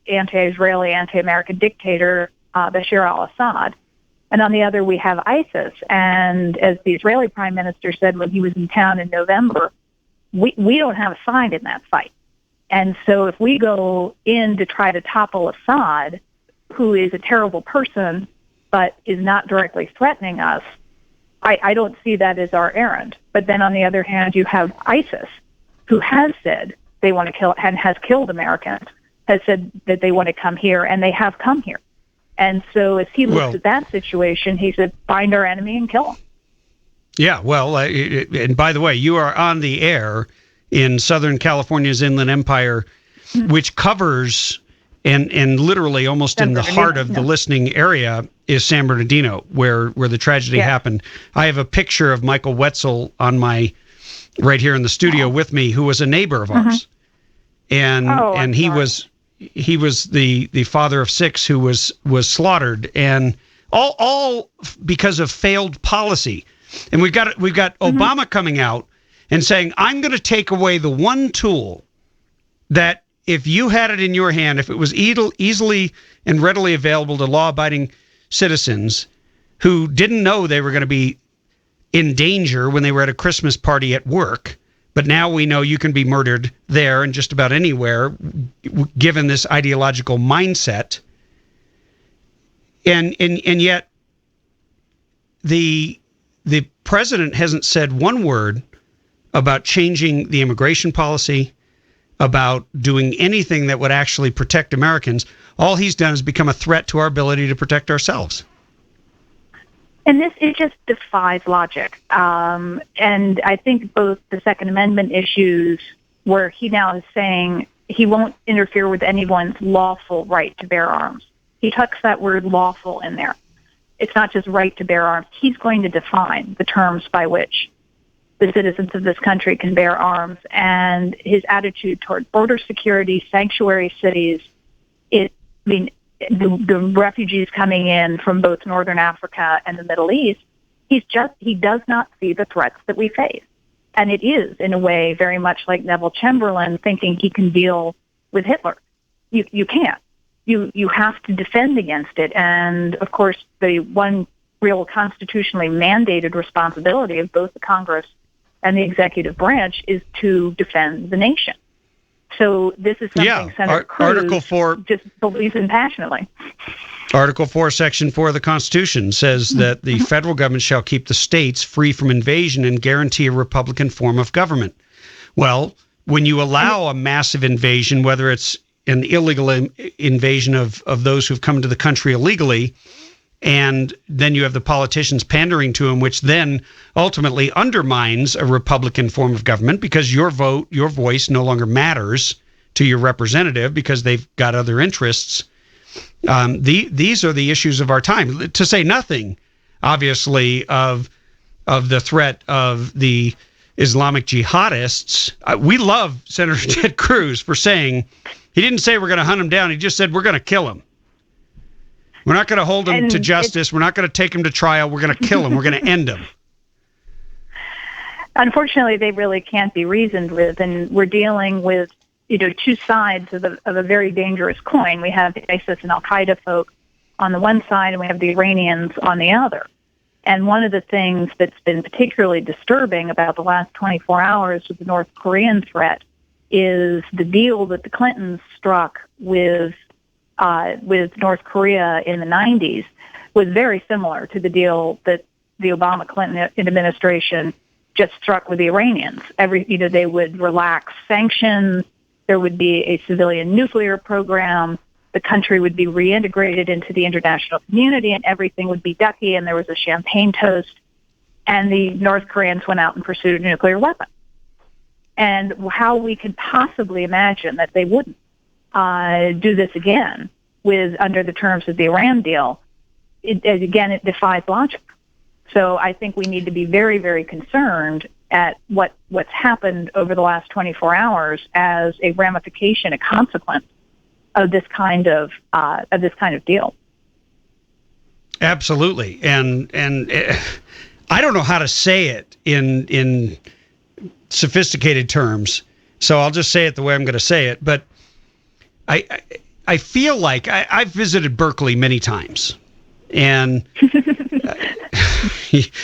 anti-Israeli, anti-American dictator, Bashar al-Assad. And on the other, we have ISIS. And as the Israeli prime minister said when he was in town in November, we don't have a side in that fight. And so if we go in to try to topple Assad, who is a terrible person but is not directly threatening us, I don't see that as our errand. But then on the other hand, you have ISIS, who has said they want to kill and has killed Americans, has said that they want to come here, and they have come here. And so as he looks at that situation, he said, find our enemy and kill him. Yeah, well, and by the way, you are on the air in Southern California's Inland Empire, which covers, and literally almost in the heart of the listening area is San Bernardino, where the tragedy happened. I have a picture of Michael Wetzel on right here in the studio with me, who was a neighbor of ours. And he was the father of 6 who was slaughtered, and all because of failed policy. And we've got Obama coming out and saying, I'm going to take away the one tool that if you had it in your hand, if it was easily and readily available to law-abiding citizens who didn't know they were going to be in danger when they were at a Christmas party at work, but now we know you can be murdered there and just about anywhere, given this ideological mindset. And yet the president hasn't said one word about changing the immigration policy, about doing anything that would actually protect Americans. All he's done is become a threat to our ability to protect ourselves. And it just defies logic. And I think both the Second Amendment issues, where he now is saying he won't interfere with anyone's lawful right to bear arms. He tucks that word lawful in there. It's not just right to bear arms. He's going to define the terms by which the citizens of this country can bear arms. And his attitude toward border security, sanctuary cities, the refugees coming in from both Northern Africa and the Middle East, he does not see the threats that we face. And it is, in a way, very much like Neville Chamberlain thinking he can deal with Hitler. You can't. You have to defend against it. And, of course, the one real constitutionally mandated responsibility of both the Congress and the executive branch is to defend the nation. So this is something Senator Cruz Article 4 just believes in passionately. Article 4, Section 4 of the Constitution says that the federal government shall keep the states free from invasion and guarantee a Republican form of government. Well, when you allow a massive invasion, whether it's an illegal invasion of those who've come into the country illegally, and then you have the politicians pandering to them, which then ultimately undermines a Republican form of government because your voice no longer matters to your representative because they've got other interests. These are the issues of our time, to say nothing, obviously, of the threat of the Islamic jihadists. We love Senator Ted Cruz for saying, he didn't say we're going to hunt him down. He just said we're going to kill him. We're not going to hold him to justice. We're not going to take him to trial. We're going to kill him. We're going to end him. Unfortunately, they really can't be reasoned with, and we're dealing with two sides of a very dangerous coin. We have the ISIS and Al-Qaeda folk on the one side, and we have the Iranians on the other. And one of the things that's been particularly disturbing about the last 24 hours with the North Korean threat is the deal that the Clintons struck with North Korea in the 90s was very similar to the deal that the Obama-Clinton administration just struck with the Iranians. They would relax sanctions. There would be a civilian nuclear program. The country would be reintegrated into the international community, and everything would be ducky, and there was a champagne toast. And the North Koreans went out and pursued a nuclear weapon. And how we could possibly imagine that they wouldn't do this again under the terms of the Iran deal, it defies logic. So I think we need to be very, very concerned at what's happened over the last 24 hours as a ramification, a consequence of this kind of deal. Absolutely, and I don't know how to say it in sophisticated terms, so I'll just say it the way I'm going to say it. But I feel like I've visited Berkeley many times, and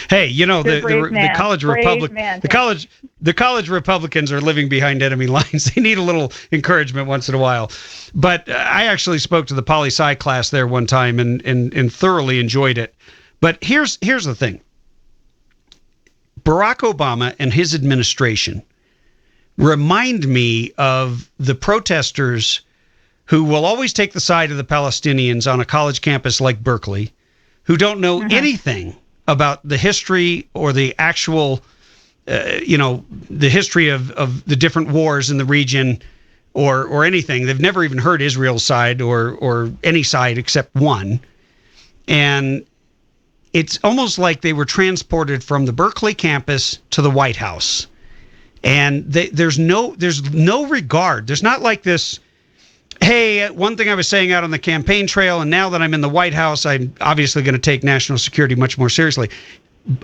hey, the college Republicans are living behind enemy lines. They need a little encouragement once in a while. But I actually spoke to the poli-sci class there one time and thoroughly enjoyed it. But here's the thing. Barack Obama and his administration remind me of the protesters who will always take the side of the Palestinians on a college campus like Berkeley, who don't know anything about the history or the actual, the history of the different wars in the region or anything. They've never even heard Israel's side or any side except one. And it's almost like they were transported from the Berkeley campus to the White House. And there's no regard. There's not like this, hey, one thing I was saying out on the campaign trail, and now that I'm in the White House, I'm obviously going to take national security much more seriously.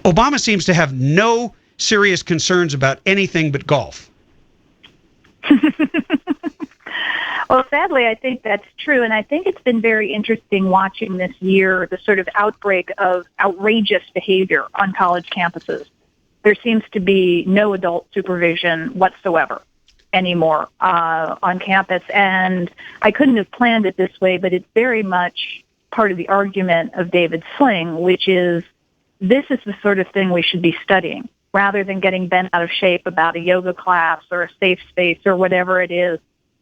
Obama seems to have no serious concerns about anything but golf. Well, sadly, I think that's true. And I think it's been very interesting watching this year the sort of outbreak of outrageous behavior on college campuses. There seems to be no adult supervision whatsoever anymore on campus. And I couldn't have planned it this way, but it's very much part of the argument of David Sling, which is this is the sort of thing we should be studying rather than getting bent out of shape about a yoga class or a safe space or whatever it is.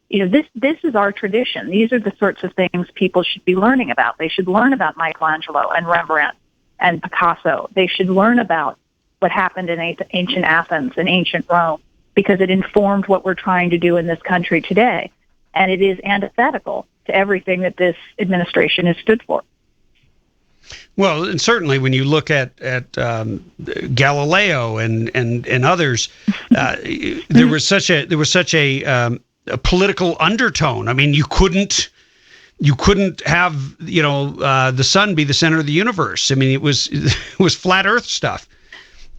This is our tradition. These are the sorts of things people should be learning about. They should learn about Michelangelo and Rembrandt and Picasso. They should learn about what happened in ancient Athens and ancient Rome because it informed what we're trying to do in this country today. And it is antithetical to everything that this administration has stood for. Well, and certainly when you look at Galileo and others, there was such a political undertone. I mean, you couldn't have the sun be the center of the universe. I mean, it was flat Earth stuff,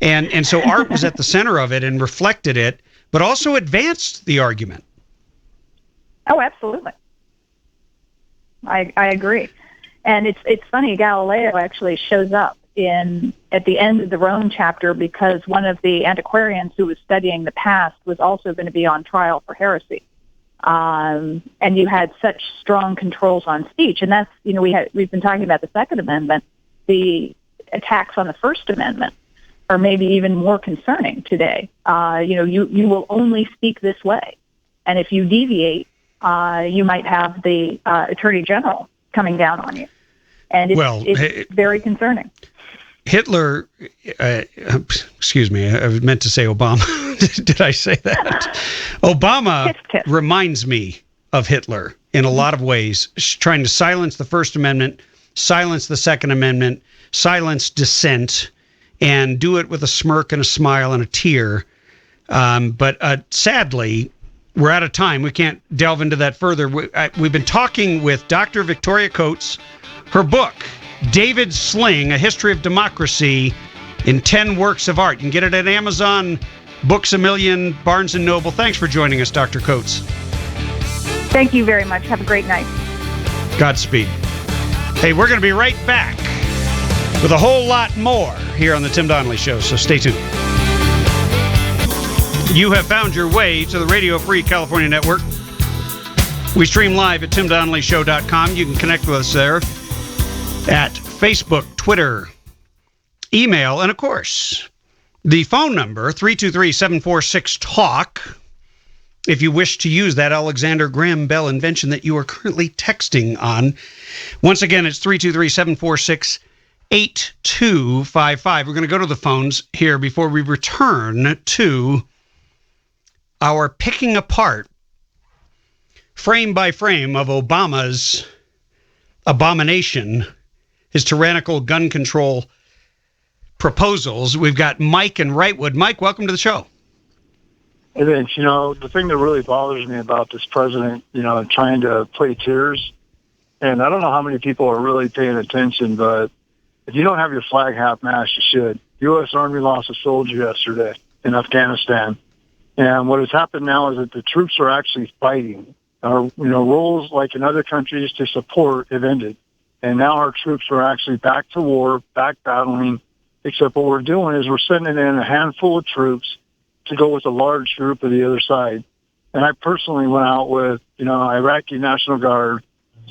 and so art was at the center of it and reflected it, but also advanced the argument. Oh, absolutely. I agree. And it's funny, Galileo actually shows up at the end of the Rome chapter because one of the antiquarians who was studying the past was also going to be on trial for heresy and you had such strong controls on speech. And that's, we've been talking about the Second Amendment. The attacks on the First Amendment are maybe even more concerning today. You will only speak this way. And if you deviate, you might have the Attorney General coming down on you. And it's very concerning. Hitler, excuse me, I meant to say Obama. Did I say that? Obama reminds me of Hitler in a lot of ways, trying to silence the First Amendment, silence the Second Amendment, silence dissent, and do it with a smirk and a smile and a tear. But sadly, we're out of time. We can't delve into that further. We've been talking with Dr. Victoria Coates. Her book, David's Sling, A History of Democracy in 10 Works of Art. You can get it at Amazon, Books A Million, Barnes & Noble. Thanks for joining us, Dr. Coates. Thank you very much. Have a great night. Godspeed. Hey, we're going to be right back with a whole lot more here on the Tim Donnelly Show, so stay tuned. You have found your way to the Radio Free California Network. We stream live at timdonnellyshow.com. You can connect with us there at Facebook, Twitter, email, and of course, the phone number, 323-746-TALK. If you wish to use that Alexander Graham Bell invention that you are currently texting on. Once again, it's 323-746-8255. We're going to go to the phones here before we return to our picking apart, frame by frame, of Obama's abomination, his tyrannical gun control proposals. We've got Mike in Wrightwood. Mike, welcome to the show. Hey, Vince, the thing that really bothers me about this president, trying to play tears, and I don't know how many people are really paying attention, but if you don't have your flag half-mast, you should. U.S. Army lost a soldier yesterday in Afghanistan. And what has happened now is that the troops are actually fighting. Our, roles like in other countries to support have ended. And now our troops are actually back to war, back battling, except what we're doing is we're sending in a handful of troops to go with a large group of the other side. And I personally went out with, Iraqi National Guard,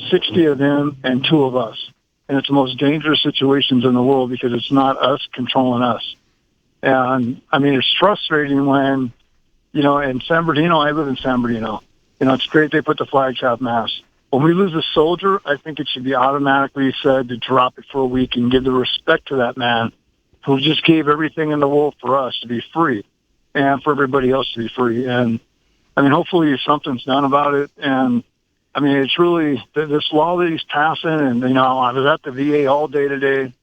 60 of them and 2 of us. And it's the most dangerous situations in the world because it's not us controlling us. And, it's frustrating when, in San Bernardino, I live in San Bernardino. It's great they put the flags half-mast. When we lose a soldier, I think it should be automatically said to drop it for a week and give the respect to that man who just gave everything in the world for us to be free and for everybody else to be free. And, hopefully something's done about it. And, it's really this law that he's passing. And, I was at the VA all day today,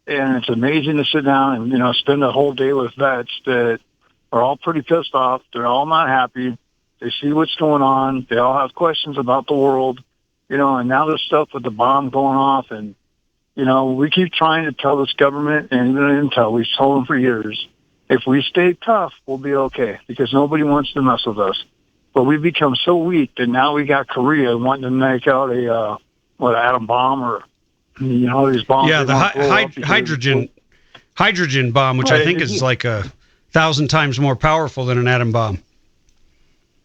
and it's amazing to sit down and, spend a whole day with vets that are all pretty pissed off. They're all not happy. They see what's going on. They all have questions about the world, and now there's stuff with the bomb going off. And, we keep trying to tell this government and even Intel, we've told them for years, if we stay tough, we'll be okay because nobody wants to mess with us. But we've become so weak that now we got Korea wanting to make out a, atom bomb or, these bombs. Yeah, the hydrogen bomb, which I think is like 1,000 times more powerful than an atom bomb.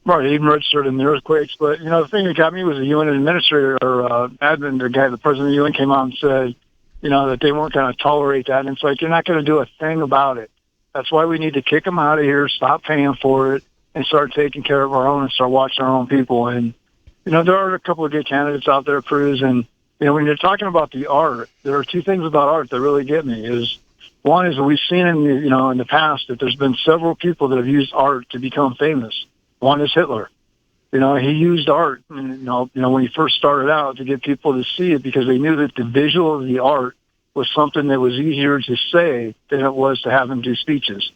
Right, even registered in the earthquakes. But, the thing that got me was the UN administrator or admin, the president of the UN came out and said, that they weren't going to tolerate that. And it's like, you're not going to do a thing about it. That's why we need to kick them out of here, stop paying for it, and start taking care of our own and start watching our own people. And, there are a couple of good candidates out there, Cruz. And, when you're talking about the art, there are 2 things about art that really get me. One is we've seen in the past that there's been several people that have used art to become famous. One is Hitler. He used art, when he first started out to get people to see it because they knew that the visual of the art was something that was easier to say than it was to have him do speeches.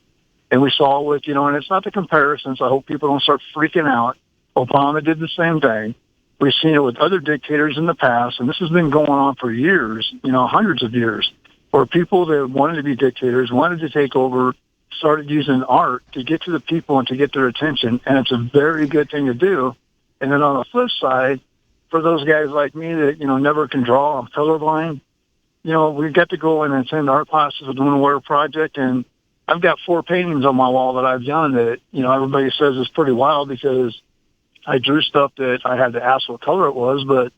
And we saw it with, and it's not the comparisons. I hope people don't start freaking out. Obama did the same thing. We've seen it with other dictators in the past, and this has been going on for years, hundreds of years, where people that wanted to be dictators, wanted to take over, started using art to get to the people and to get their attention, and it's a very good thing to do. And then on the flip side, for those guys like me that, never can draw, I'm colorblind, we get to go in and attend art classes with the Winter Project, and I've got 4 paintings on my wall that I've done that, everybody says is pretty wild because I drew stuff that I had to ask what color it was, but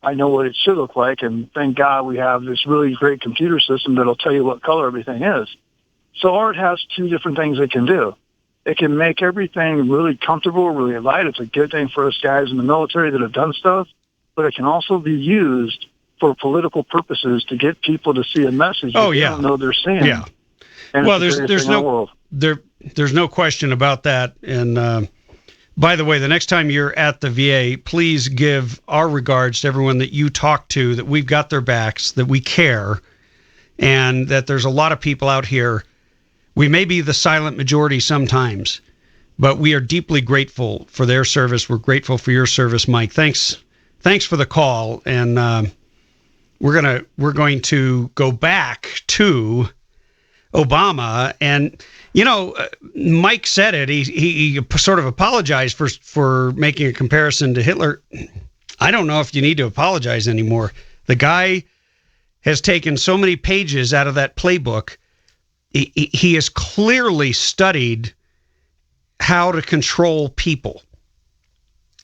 I know what it should look like. And thank God we have this really great computer system that'll tell you what color everything is. So art has two different things it can do. It can make everything really comfortable, really light. It's a good thing for us guys in the military that have done stuff, but it can also be used for political purposes to get people to see a message that they don't know they're seeing. Yeah. And Well, it's the greatest there's thing in the world. there's no question about that. And by the way, the next time you're at the VA, please give our regards to everyone that you talk to, that we've got their backs, that we care, and that there's a lot of people out here. We may be the silent majority sometimes, but we are deeply grateful for their service. We're grateful for your service, Mike. Thanks for the call. And we're going to go back to Obama. And Mike said it. He sort of apologized for making a comparison to Hitler. I don't know if you need to apologize anymore. The guy has taken so many pages out of that playbook. He has clearly studied how to control people.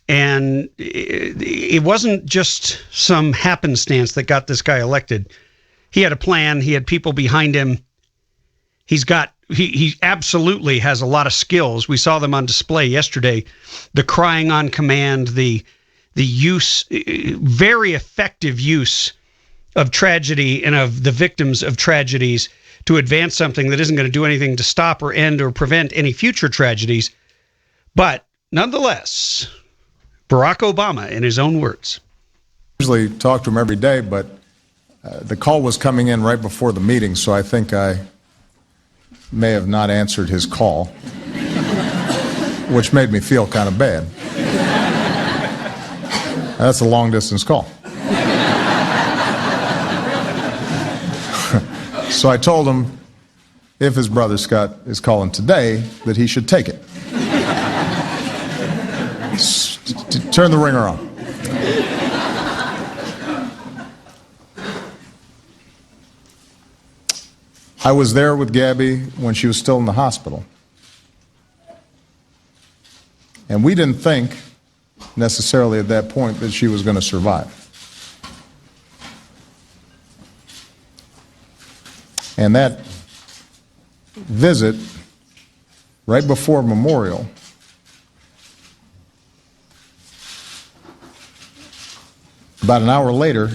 And it wasn't just some happenstance that got this guy elected. He had a plan. He had people behind him. He absolutely has a lot of skills. We saw them on display yesterday. The crying on command, the use, very effective use of tragedy and of the victims of tragedies to advance something that isn't going to do anything to stop or end or prevent any future tragedies. But nonetheless, Barack Obama, in his own words. I usually talk to him every day, but the call was coming in right before the meeting, so I think I may have not answered his call, which made me feel kind of bad. That's a long-distance call. So I told him if his brother Scott is calling today, that he should take it. Turn the ringer on. I was there with Gabby when she was still in the hospital. And we didn't think necessarily at that point that she was going to survive. And that visit right before Memorial about an hour later,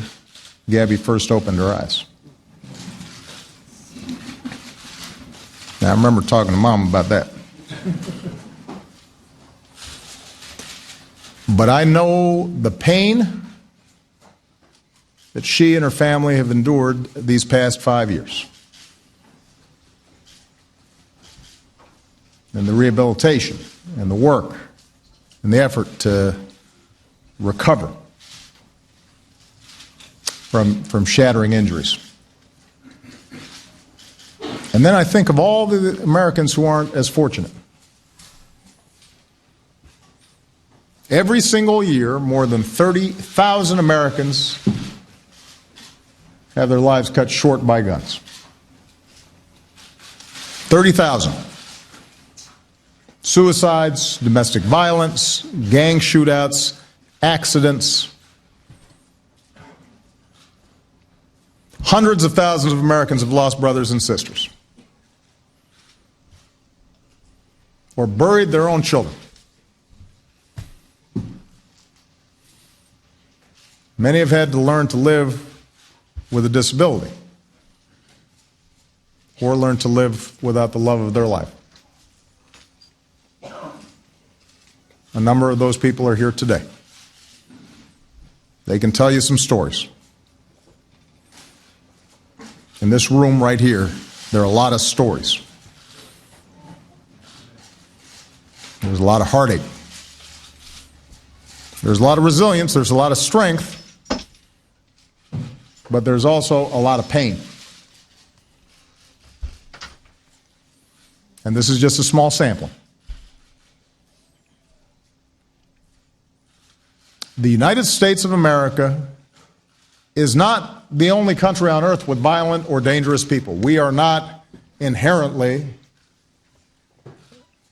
Gabby first opened her eyes. Now, I remember talking to Mom about that. But I know the pain that she and her family have endured these past 5 years. And the rehabilitation and the work and the effort to recover from shattering injuries. And then I think of all the Americans who aren't as fortunate. Every single year, more than 30,000 Americans have their lives cut short by guns. 30,000. Suicides, domestic violence, gang shootouts, accidents. Hundreds of thousands of Americans have lost brothers and sisters, or buried their own children. Many have had to learn to live with a disability, or learn to live without the love of their life. A number of those people are here today. They can tell you some stories. In this room right here, there are a lot of stories. There's a lot of heartache. There's a lot of resilience. There's a lot of strength. But there's also a lot of pain. And this is just a small sampling. The United States of America is not the only country on earth with violent or dangerous people. We are not inherently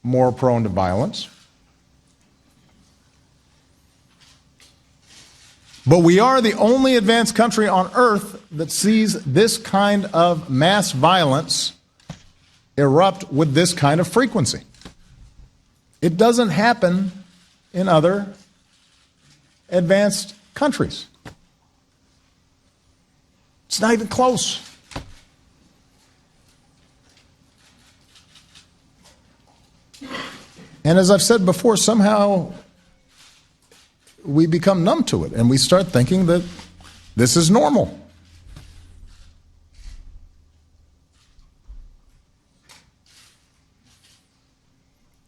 more prone to violence. But we are the only advanced country on earth that sees this kind of mass violence erupt with this kind of frequency. It doesn't happen in other advanced countries. It's not even close. And as I've said before, somehow we become numb to it and we start thinking that this is normal.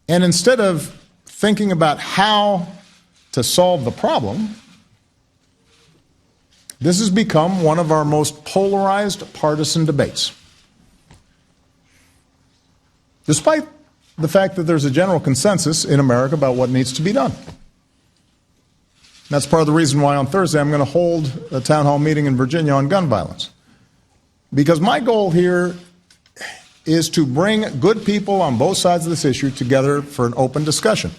And instead of thinking about how to solve the problem, this has become one of our most polarized partisan debates. Despite the fact that there's a general consensus in America about what needs to be done. That's part of the reason why on Thursday I'm going to hold a town hall meeting in Virginia on gun violence. Because my goal here is to bring good people on both sides of this issue together for an open discussion.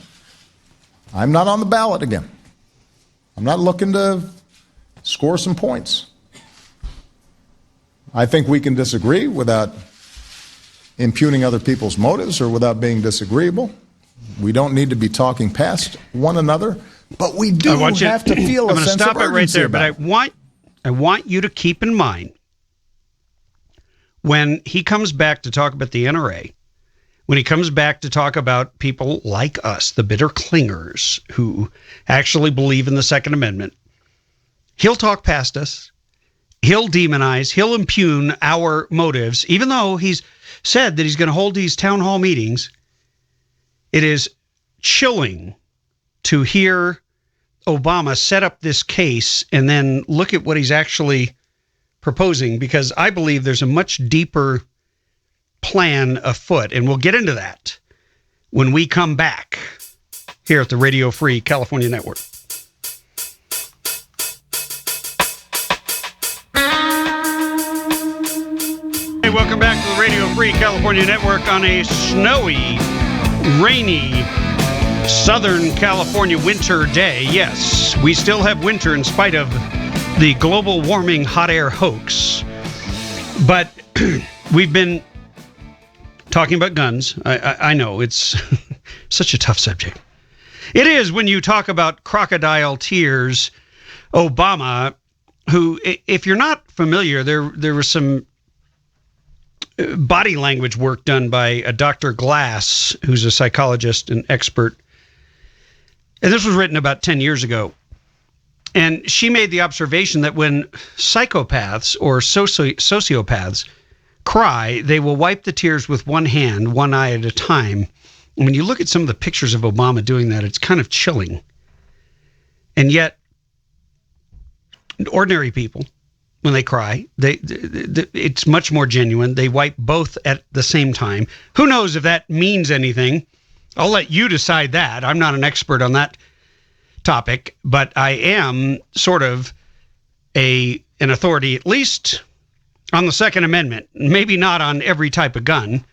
I'm not on the ballot again. I'm not looking to score some points. I think we can disagree without impugning other people's motives or without being disagreeable. We don't need to be talking past one another, but we do have to feel a sense of urgency. I'm going to stop it right there, but I want you to keep in mind when he comes back to talk about the NRA, when he comes back to talk about people like us, the bitter clingers who actually believe in the Second Amendment, he'll talk past us. He'll demonize. He'll impugn our motives, even though he's said that he's going to hold these town hall meetings. It is chilling to hear Obama set up this case and then look at what he's actually proposing, because I believe there's a much deeper plan afoot, and we'll get into that when we come back here at the Radio Free California Network. Hey, welcome back to the Radio Free California Network on a snowy, rainy Southern California winter day. Yes, we still have winter in spite of the global warming hot air hoax. But we've been talking about guns. I know it's such a tough subject. It is when you talk about crocodile tears. Obama, who, if you're not familiar, there was some body language work done by a Dr. Glass, who's a psychologist and expert. And this was written about 10 years ago. And she made the observation that when psychopaths or sociopaths cry, they will wipe the tears with one hand, one eye at a time. And when you look at some of the pictures of Obama doing that, it's kind of chilling. And yet, ordinary people, when they cry, it's much more genuine. They wipe both at the same time. Who knows if that means anything? I'll let you decide that. I'm not an expert on that topic, but I am sort of an authority, at least on the Second Amendment. Maybe not on every type of gun,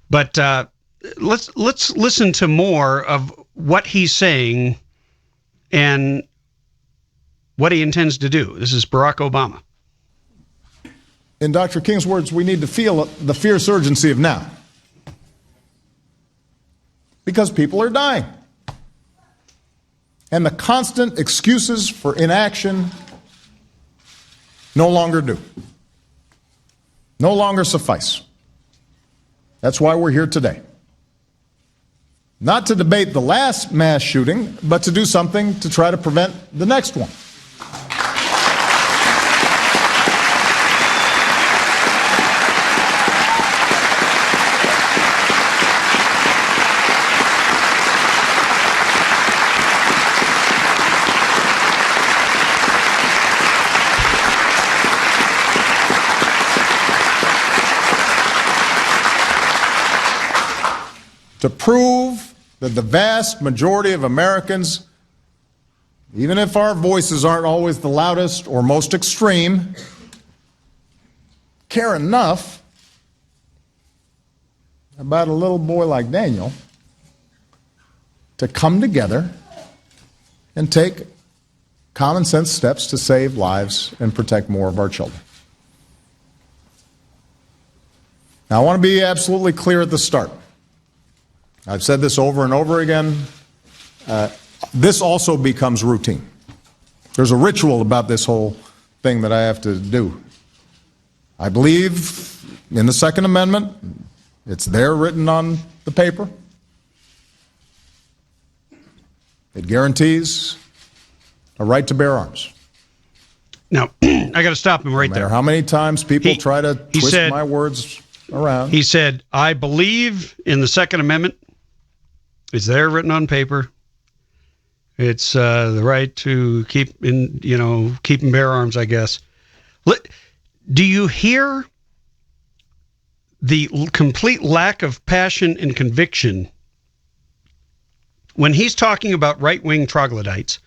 but let's listen to more of what he's saying and what he intends to do. This is Barack Obama. In Dr. King's words, we need to feel the fierce urgency of now. Because people are dying. And the constant excuses for inaction no longer do. No longer suffice. That's why we're here today. Not to debate the last mass shooting, but to do something to try to prevent the next one. To prove that the vast majority of Americans, even if our voices aren't always the loudest or most extreme, care enough about a little boy like Daniel to come together and take common sense steps to save lives and protect more of our children. Now, I want to be absolutely clear at the start. I've said this over and over again. This also becomes routine. There's a ritual about this whole thing that I have to do. I believe in the Second Amendment. It's there written on the paper. It guarantees a right to bear arms. Now, I got to stop him right no matter there. How many times people try to twist said, my words around? He said, I believe in the Second Amendment. It's there written on paper. It's the right to keep and bear arms, I guess. Do you hear the complete lack of passion and conviction when he's talking about right-wing troglodytes,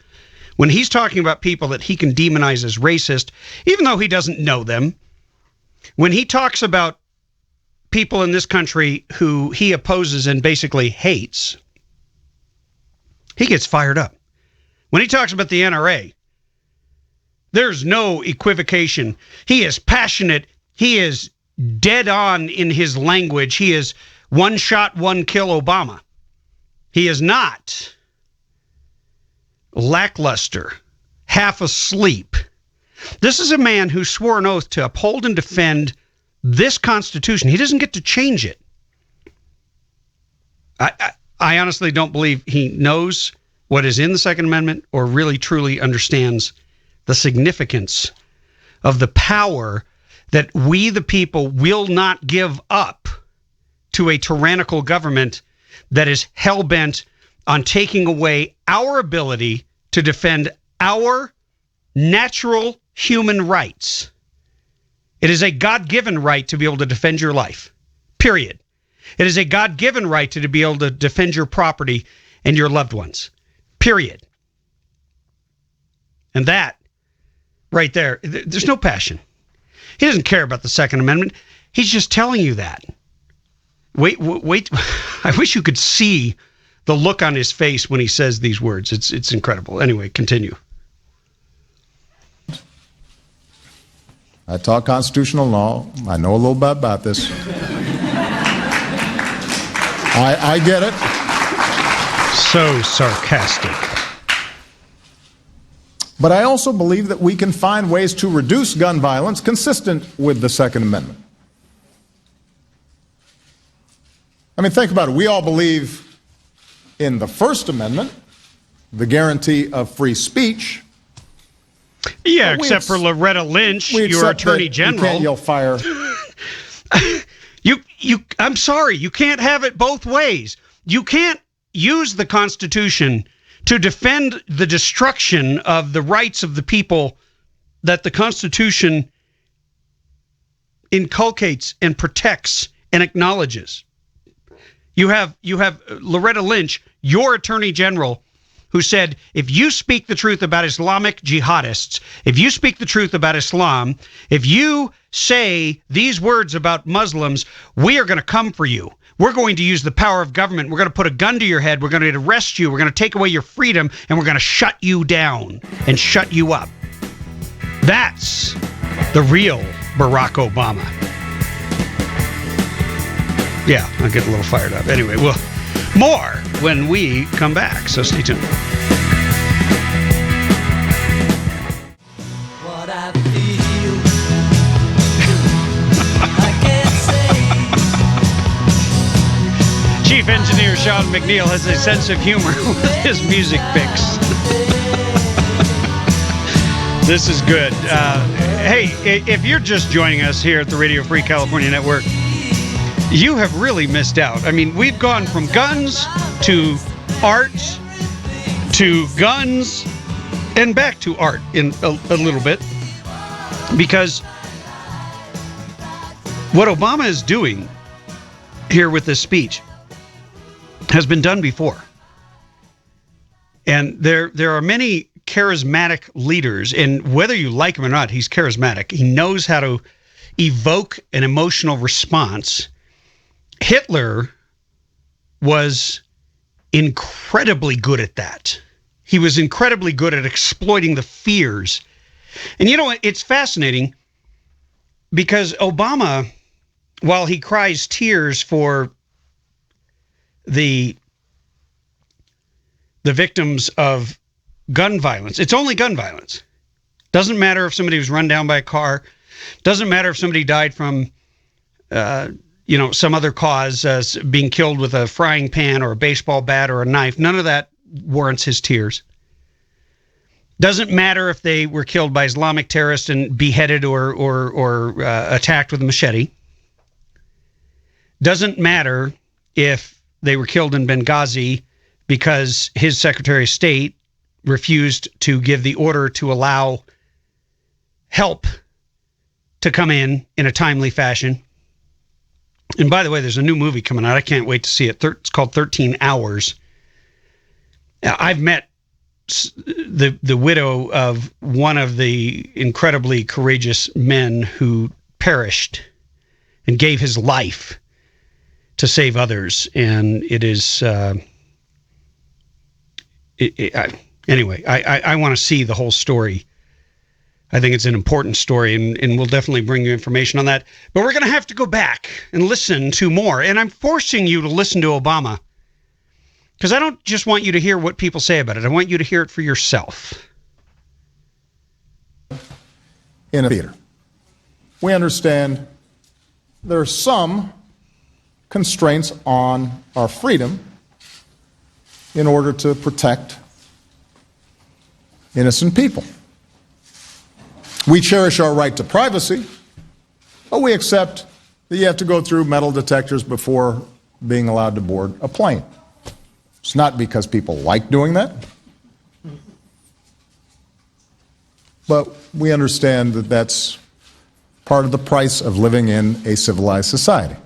when he's talking about people that he can demonize as racist, even though he doesn't know them, when he talks about people in this country who he opposes and basically hates, he gets fired up. When he talks about the NRA, there's no equivocation. He is passionate. He is dead on in his language. He is one shot, one kill Obama. He is not lackluster, half asleep. This is a man who swore an oath to uphold and defend this Constitution. He doesn't get to change it. I honestly don't believe he knows what is in the Second Amendment or really truly understands the significance of the power that we, the people, will not give up to a tyrannical government that is hell-bent on taking away our ability to defend our natural human rights. It is a God-given right to be able to defend your life, period. It is a God-given right to be able to defend your property and your loved ones, period. And that, right there, there's no passion. He doesn't care about the Second Amendment. He's just telling you that. Wait. I wish you could see the look on his face when he says these words. It's incredible. Anyway, continue. I taught constitutional law. I know a little bit about this. I get it. So sarcastic. But I also believe that we can find ways to reduce gun violence consistent with the Second Amendment. I mean, think about it. We all believe in the First Amendment, the guarantee of free speech. Yeah, except for Loretta Lynch, your Attorney General. You can't yell fire. I'm sorry, you can't have it both ways. You can't use the Constitution to defend the destruction of the rights of the people that the Constitution inculcates and protects and acknowledges. You have Loretta Lynch, your Attorney General, who said, if you speak the truth about Islamic jihadists, if you speak the truth about Islam, if you say these words about Muslims, we are going to come for you. We're going to use the power of government. We're going to put a gun to your head. We're going to arrest you. We're going to take away your freedom, and we're going to shut you down and shut you up. That's the real Barack Obama. Yeah, I'll get a little fired up. Anyway, well, more when we come back, so stay tuned. What I feel, I can't say. Chief Engineer Sean McNeil has a sense of humor with his music picks. This is good. Hey, if you're just joining us here at the Radio Free California Network, you have really missed out. I mean, we've gone from guns to art to guns and back to art in a little bit, because what Obama is doing here with this speech has been done before. And there are many charismatic leaders, and whether you like him or not, he's charismatic. He knows how to evoke an emotional response. Hitler was incredibly good at that. he was incredibly good at exploiting the fears. And you know what? It's fascinating because Obama, while he cries tears for the victims of gun violence, it's only gun violence. Doesn't matter if somebody was run down by a car. Doesn't matter if somebody died from, some other cause, being killed with a frying pan or a baseball bat or a knife. None of that warrants his tears. Doesn't matter if they were killed by Islamic terrorists and beheaded or attacked with a machete. Doesn't matter if they were killed in Benghazi because his Secretary of State refused to give the order to allow help to come in a timely fashion. And by the way, there's a new movie coming out. I can't wait to see it. It's called 13 Hours. I've met the widow of one of the incredibly courageous men who perished and gave his life to save others. And it is... Anyway, I want to see the whole story. I think it's an important story, and we'll definitely bring you information on that. But we're going to have to go back and listen to more. And I'm forcing you to listen to Obama because I don't just want you to hear what people say about it. I want you to hear it for yourself. In a theater, we understand there are some constraints on our freedom in order to protect innocent people. We cherish our right to privacy, but we accept that you have to go through metal detectors before being allowed to board a plane. It's not because people like doing that, but we understand that that's part of the price of living in a civilized society.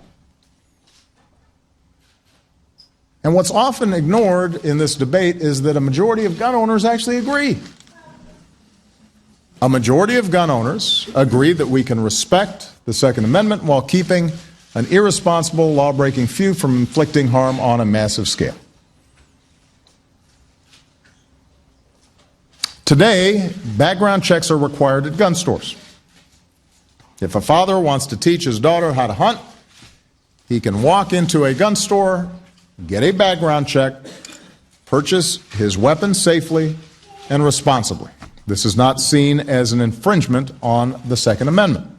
And what's often ignored in this debate is that a majority of gun owners actually agree. A majority of gun owners agree that we can respect the Second Amendment while keeping an irresponsible, law-breaking few from inflicting harm on a massive scale. Today, background checks are required at gun stores. If a father wants to teach his daughter how to hunt, he can walk into a gun store, get a background check, purchase his weapon safely and responsibly. This is not seen as an infringement on the Second Amendment.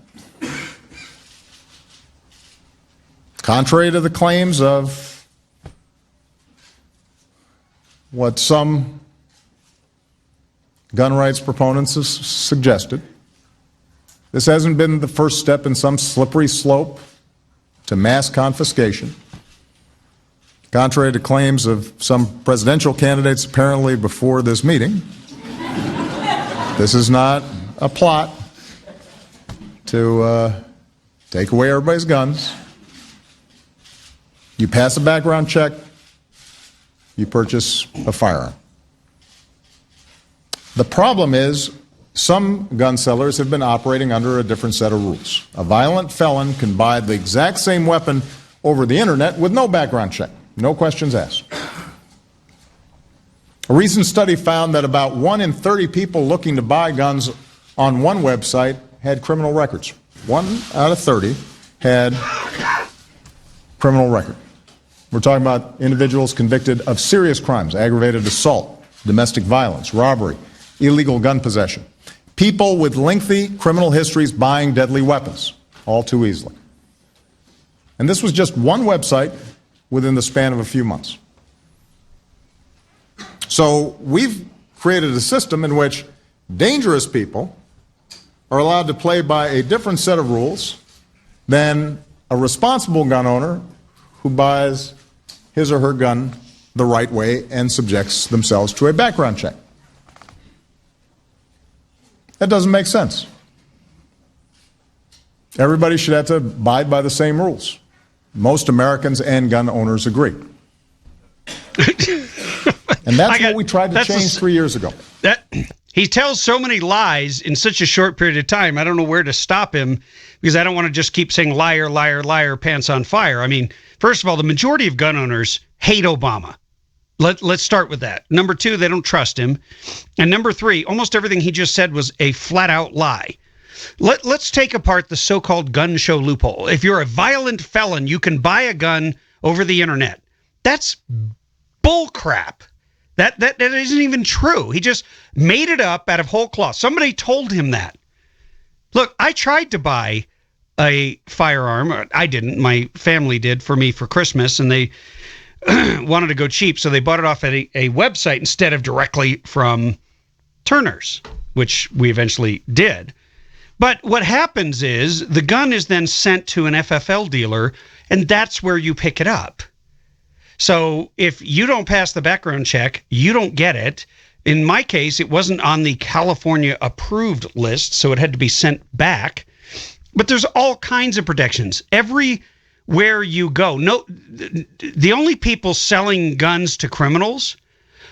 Contrary to the claims of what some gun rights proponents have suggested, this hasn't been the first step in some slippery slope to mass confiscation. Contrary to claims of some presidential candidates apparently before this meeting, this is not a plot to take away everybody's guns. You pass a background check, you purchase a firearm. The problem is some gun sellers have been operating under a different set of rules. A violent felon can buy the exact same weapon over the internet with no background check, no questions asked. A recent study found that about 1 in 30 people looking to buy guns on one website had criminal records. 1 out of 30 had criminal record. We're talking about individuals convicted of serious crimes, aggravated assault, domestic violence, robbery, illegal gun possession. People with lengthy criminal histories buying deadly weapons, all too easily. And this was just one website within the span of a few months. So we've created a system in which dangerous people are allowed to play by a different set of rules than a responsible gun owner who buys his or her gun the right way and subjects themselves to a background check. That doesn't make sense. Everybody should have to abide by the same rules. Most Americans and gun owners agree. And that's what we tried to change 3 years ago. He tells so many lies in such a short period of time. I don't know where to stop him because I don't want to just keep saying liar, liar, liar, pants on fire. I mean, first of all, the majority of gun owners hate Obama. Let's start with that. Number two, they don't trust him. And number three, almost everything he just said was a flat-out lie. Let's take apart the so-called gun show loophole. If you're a violent felon, you can buy a gun over the internet. That's bull crap. That isn't even true. He just made it up out of whole cloth. Somebody told him that. Look, I tried to buy a firearm. I didn't. My family did for me for Christmas, and they wanted to go cheap, so they bought it off at a website instead of directly from Turner's, which we eventually did. But what happens is the gun is then sent to an FFL dealer, and that's where you pick it up. So if you don't pass the background check, you don't get it. In my case, it wasn't on the California approved list, so it had to be sent back. But there's all kinds of protections. Everywhere you go. No, the only people selling guns to criminals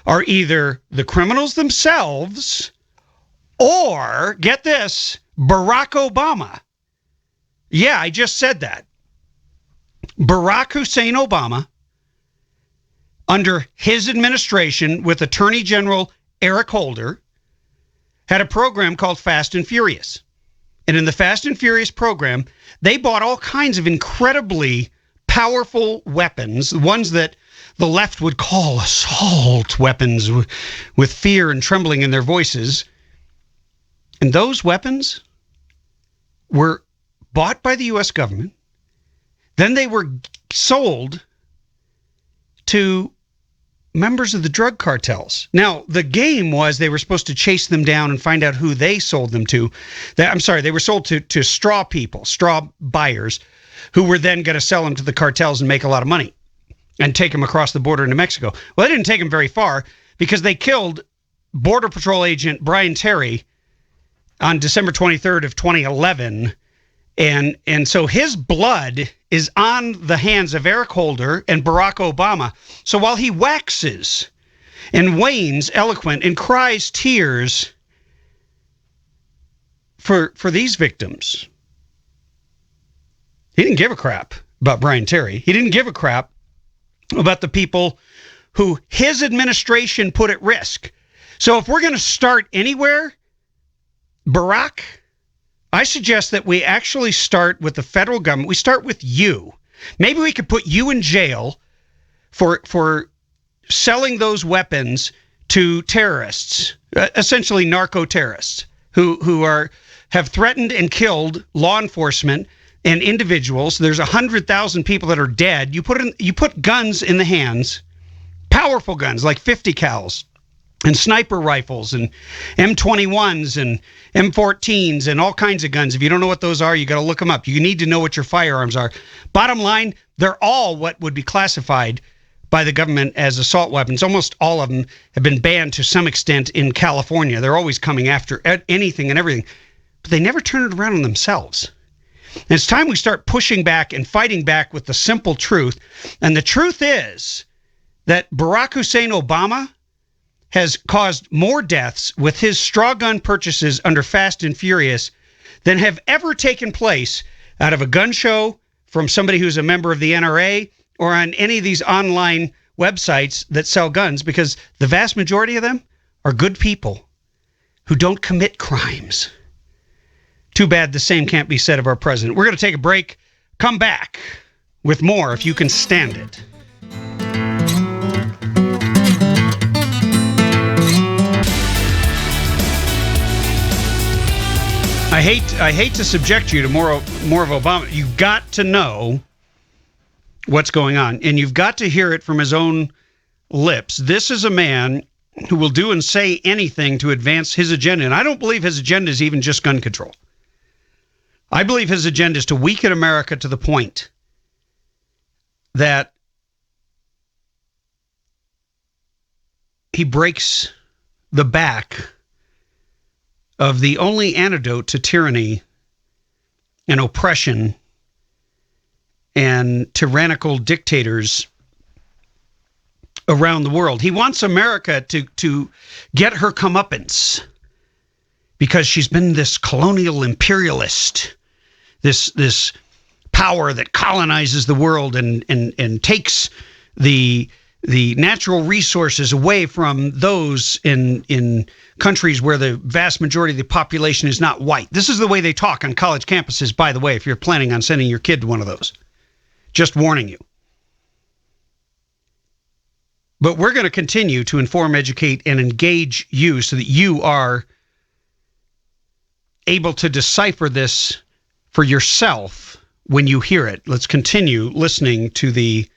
are either the criminals themselves or, get this, Barack Obama. Yeah, I just said that. Barack Hussein Obama, under his administration with Attorney General Eric Holder, had a program called Fast and Furious. And in the Fast and Furious program, they bought all kinds of incredibly powerful weapons, ones that the left would call assault weapons with fear and trembling in their voices. And those weapons were bought by the U.S. government. Then they were sold to members of the drug cartels. Now, the game was they were supposed to chase them down and find out who they sold them to. They were sold to straw people, straw buyers, who were then going to sell them to the cartels and make a lot of money and take them across the border into Mexico. Well, they didn't take them very far because they killed Border Patrol agent Brian Terry on December 23rd of 2011. And so his blood is on the hands of Eric Holder and Barack Obama. So while he waxes and wanes eloquent and cries tears for these victims, he didn't give a crap about Brian Terry. He didn't give a crap about the people who his administration put at risk. So if we're going to start anywhere, Barack, I suggest that we actually start with the federal government. We start with you. Maybe we could put you in jail for selling those weapons to terrorists, essentially narco-terrorists, who have threatened and killed law enforcement and individuals. There's 100,000 people that are dead. You put guns in the hands, powerful guns like 50 cals. And sniper rifles and M21s and M14s and all kinds of guns. If you don't know what those are, you got to look them up. You need to know what your firearms are. Bottom line, they're all what would be classified by the government as assault weapons. Almost all of them have been banned to some extent in California. They're always coming after anything and everything. But they never turn it around on themselves. And it's time we start pushing back and fighting back with the simple truth. And the truth is that Barack Hussein Obama has caused more deaths with his straw gun purchases under Fast and Furious than have ever taken place out of a gun show from somebody who's a member of the NRA or on any of these online websites that sell guns, because the vast majority of them are good people who don't commit crimes. Too bad the same can't be said of our president. We're going to take a break, come back with more if you can stand it. I hate to subject you to more of Obama. You've got to know what's going on, and you've got to hear it from his own lips. This is a man who will do and say anything to advance his agenda, and I don't believe his agenda is even just gun control. I believe his agenda is to weaken America to the point that he breaks the back of the only antidote to tyranny and oppression and tyrannical dictators around the world. He wants America to get her comeuppance because she's been this colonial imperialist, this power that colonizes the world and takes the the natural resources away from those in countries where the vast majority of the population is not white. This is the way they talk on college campuses, by the way, if you're planning on sending your kid to one of those. Just warning you. But we're going to continue to inform, educate, and engage you so that you are able to decipher this for yourself when you hear it. Let's continue listening to the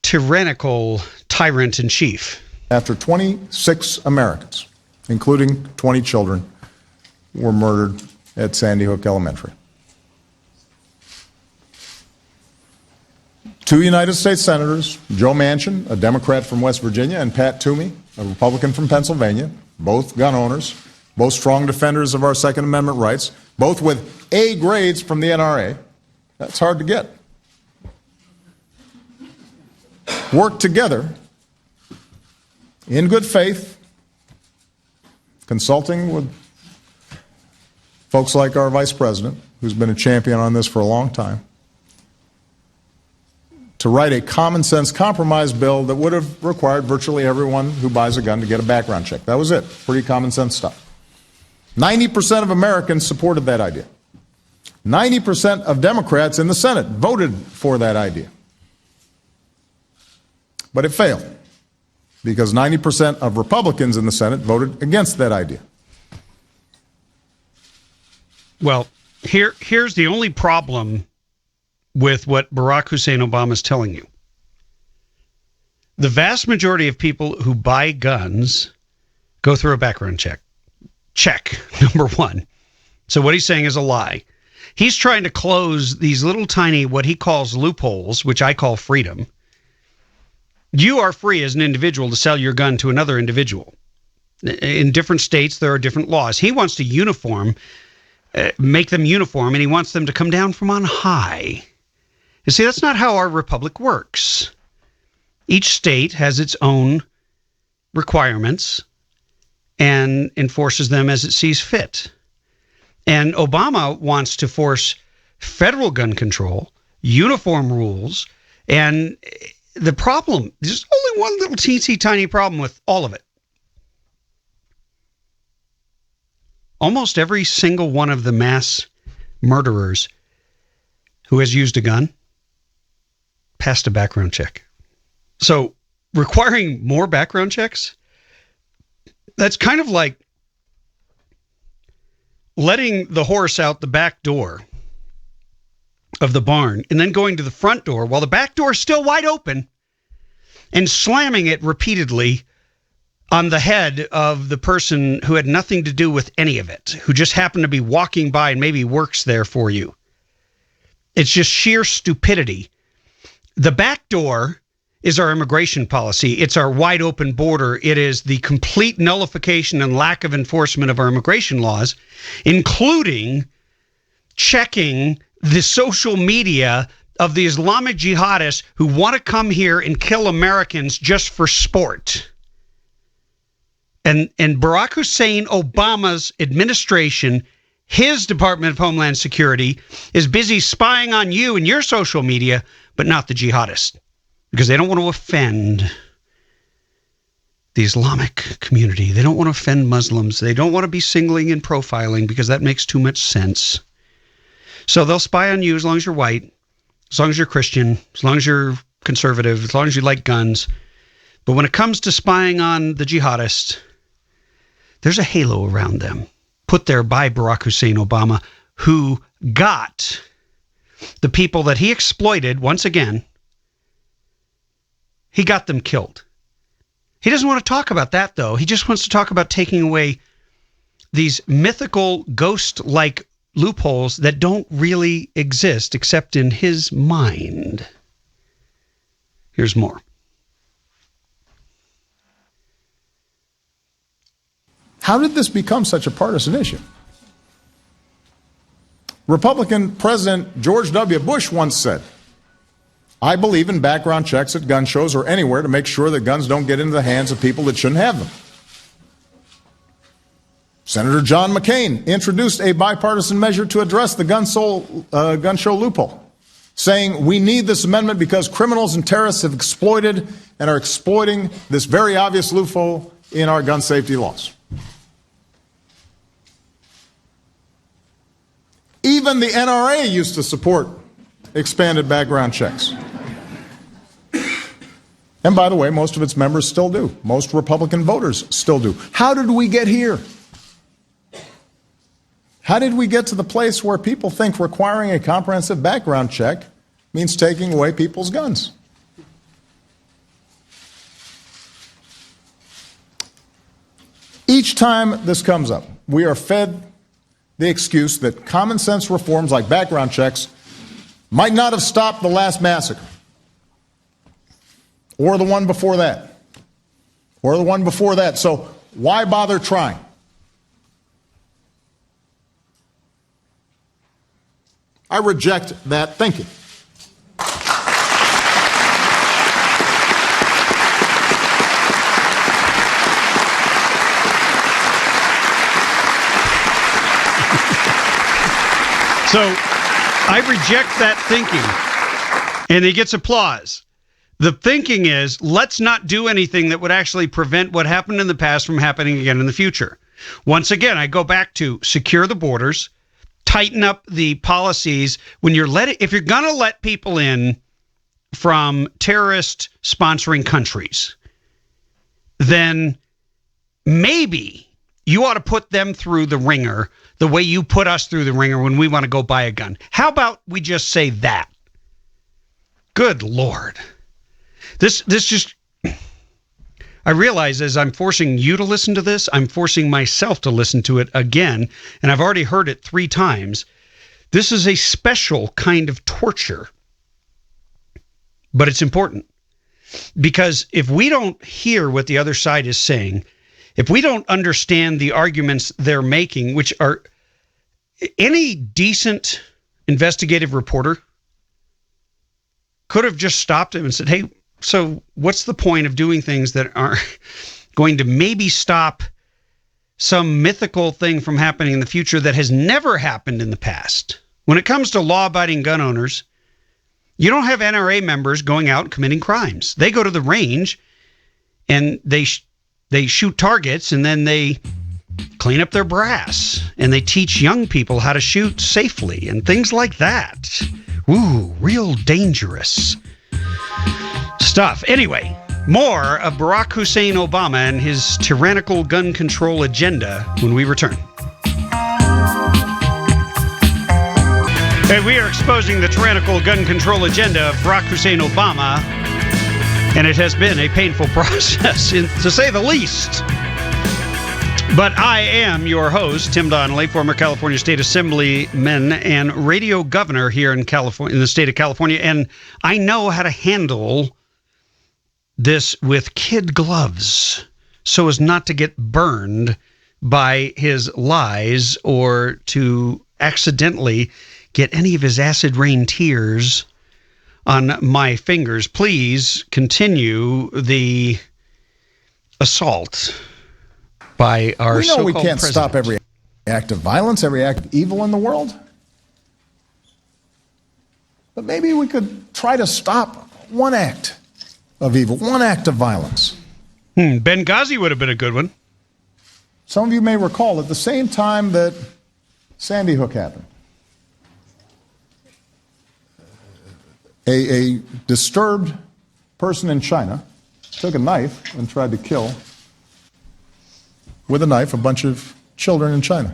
tyrannical tyrant-in-chief. After 26 Americans, including 20 children, were murdered at Sandy Hook Elementary. 2 United States Senators, Joe Manchin, a Democrat from West Virginia, and Pat Toomey, a Republican from Pennsylvania, both gun owners, both strong defenders of our Second Amendment rights, both with A grades from the NRA. That's hard to get. Worked together in good faith, consulting with folks like our Vice President, who's been a champion on this for a long time, to write a common sense compromise bill that would have required virtually everyone who buys a gun to get a background check. That was it. Pretty common sense stuff. 90% of Americans supported that idea. 90% of Democrats in the Senate voted for that idea. But it failed because 90% of Republicans in the Senate voted against that idea. Well, here's the only problem with what Barack Hussein Obama is telling you. The vast majority of people who buy guns go through a background check. Check, number one. So what he's saying is a lie. He's trying to close these little tiny, what he calls loopholes, which I call freedom. You are free as an individual to sell your gun to another individual. In different states, there are different laws. He wants to make them uniform, and he wants them to come down from on high. You see, that's not how our republic works. Each state has its own requirements and enforces them as it sees fit. And Obama wants to force federal gun control, uniform rules, and the problem, there's only one little teensy tiny problem with all of it. Almost every single one of the mass murderers who has used a gun passed a background check. So requiring more background checks, that's kind of like letting the horse out the back door of the barn and then going to the front door while the back door is still wide open and slamming it repeatedly on the head of the person who had nothing to do with any of it, who just happened to be walking by and maybe works there for you. It's just sheer stupidity. The back door is our immigration policy. It's our wide open border. It is the complete nullification and lack of enforcement of our immigration laws, including checking the social media of the Islamic jihadists who want to come here and kill Americans just for sport. And Barack Hussein Obama's administration, his Department of Homeland Security, is busy spying on you and your social media, but not the jihadists, because they don't want to offend the Islamic community. They don't want to offend Muslims. They don't want to be singling and profiling because that makes too much sense. So they'll spy on you as long as you're white, as long as you're Christian, as long as you're conservative, as long as you like guns. But when it comes to spying on the jihadists, there's a halo around them, put there by Barack Hussein Obama, who got the people that he exploited, once again, he got them killed. He doesn't want to talk about that, though. He just wants to talk about taking away these mythical, ghost-like loopholes that don't really exist except in his mind. Here's more. How did this become such a partisan issue? Republican President George W. Bush once said, "I believe in background checks at gun shows or anywhere to make sure that guns don't get into the hands of people that shouldn't have them." Senator John McCain introduced a bipartisan measure to address the gun show loophole. saying we need this amendment because criminals and terrorists have exploited and are exploiting this very obvious loophole in our gun safety laws. Even the NRA used to support expanded background checks. And by the way, most of its members still do. Most Republican voters still do. How did we get here? How did we get to the place where people think requiring a comprehensive background check means taking away people's guns? Each time this comes up, we are fed the excuse that common sense reforms like background checks might not have stopped the last massacre, or the one before that, or the one before that. So why bother trying? I reject that thinking. So I reject that thinking, and he gets applause. The thinking is, let's not do anything that would actually prevent what happened in the past from happening again in the future. Once again, I go back to secure the borders, tighten up the policies. When you're if you're going to let people in from terrorist sponsoring countries, then maybe you ought to put them through the ringer the way you put us through the ringer when we want to go buy a gun. How about we just say that? Good Lord. This just, I realize as I'm forcing you to listen to this, I'm forcing myself to listen to it again, and I've already heard it 3 times. This is a special kind of torture, but it's important. Because if we don't hear what the other side is saying, if we don't understand the arguments they're making, which are, any decent investigative reporter could have just stopped him and said, hey, so what's the point of doing things that are going to maybe stop some mythical thing from happening in the future that has never happened in the past? When it comes to law-abiding gun owners, you don't have NRA members going out committing crimes. They go to the range and they shoot targets, and then they clean up their brass, and they teach young people how to shoot safely and things like that. Ooh, real dangerous stuff. Anyway, more of Barack Hussein Obama and his tyrannical gun control agenda when we return. Hey, we are exposing the tyrannical gun control agenda of Barack Hussein Obama, and it has been a painful process, to say the least. But I am your host, Tim Donnelly, former California State Assemblyman and radio governor here in California, in the state of California, and I know how to handle this with kid gloves so as not to get burned by his lies or to accidentally get any of his acid rain tears on my fingers. Please continue the assault by our so-called we can't president. stop every act of violence, every act of evil in the world. But maybe we could try to stop one act of evil, one act of violence. Benghazi would have been a good one. Some of you may recall at the same time that Sandy Hook happened, a disturbed person in China took a knife and tried to kill with a knife a bunch of children in China.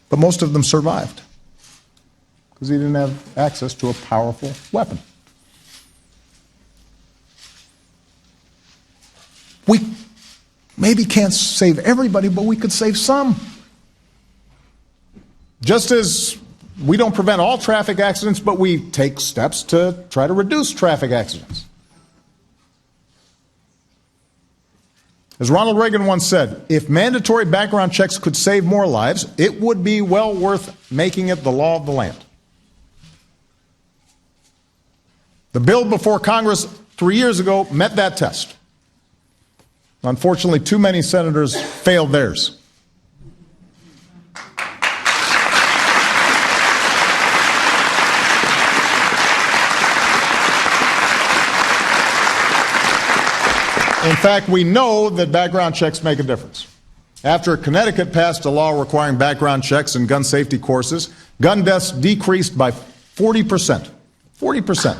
But most of them survived because he didn't have access to a powerful weapon. We maybe can't save everybody, but we could save some. Just as we don't prevent all traffic accidents, but we take steps to try to reduce traffic accidents. As Ronald Reagan once said, if mandatory background checks could save more lives, it would be well worth making it the law of the land. The bill before Congress 3 years ago met that test. Unfortunately, too many senators failed theirs. In fact, we know that background checks make a difference. After Connecticut passed a law requiring background checks in gun safety courses, gun deaths decreased by 40%. 40%.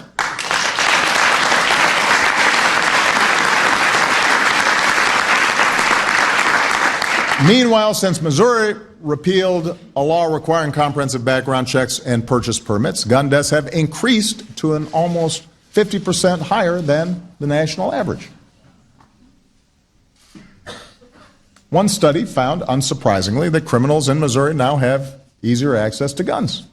Meanwhile, since Missouri repealed a law requiring comprehensive background checks and purchase permits, gun deaths have increased to an almost 50% higher than the national average. One study found, unsurprisingly, that criminals in Missouri now have easier access to guns.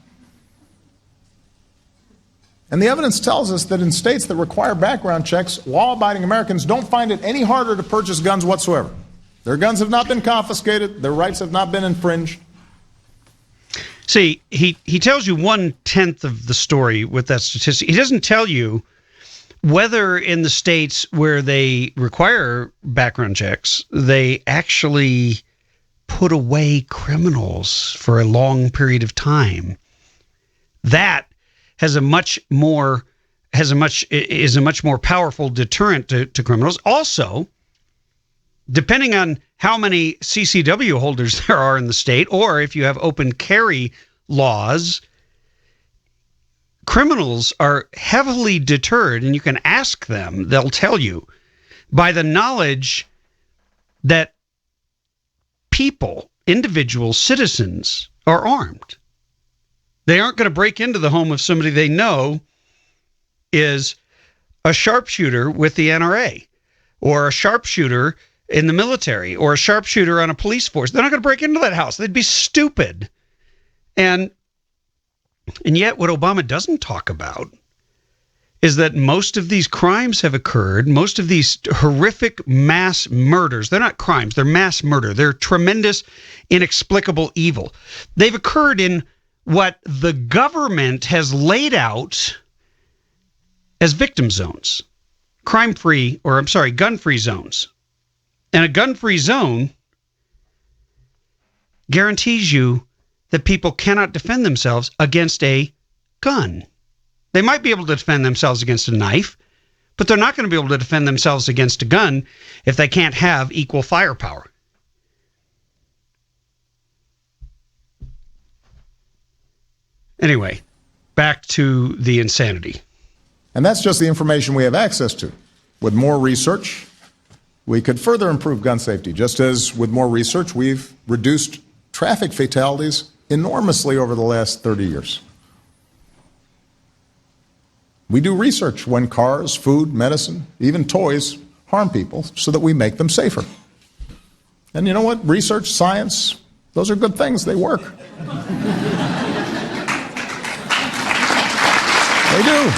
And the evidence tells us that in states that require background checks, law-abiding Americans don't find it any harder to purchase guns whatsoever. Their guns have not been confiscated. Their rights have not been infringed. See, he tells you 1/10 of the story with that statistic. He doesn't tell you whether in the states where they require background checks, they actually put away criminals for a long period of time. That is a much more powerful deterrent to criminals. Also, depending on how many CCW holders there are in the state, or if you have open carry laws, criminals are heavily deterred, and you can ask them, they'll tell you, by the knowledge that people, individual citizens, are armed. They aren't going to break into the home of somebody they know is a sharpshooter with the NRA, or a sharpshooter in the military, or a sharpshooter on a police force. They're not going to break into that house. They'd be stupid. And yet what Obama doesn't talk about is that most of these crimes have occurred, most of these horrific mass murders, they're not crimes, they're mass murder. They're tremendous, inexplicable evil. They've occurred in what the government has laid out as victim zones, gun-free zones. And a gun-free zone guarantees you that people cannot defend themselves against a gun. They might be able to defend themselves against a knife, but they're not going to be able to defend themselves against a gun if they can't have equal firepower. Anyway, back to the insanity. And that's just the information we have access to. With more research, we could further improve gun safety, just as with more research, we've reduced traffic fatalities enormously over the last 30 years. We do research when cars, food, medicine, even toys harm people so that we make them safer. And you know what? Research, science, those are good things. They work. They do.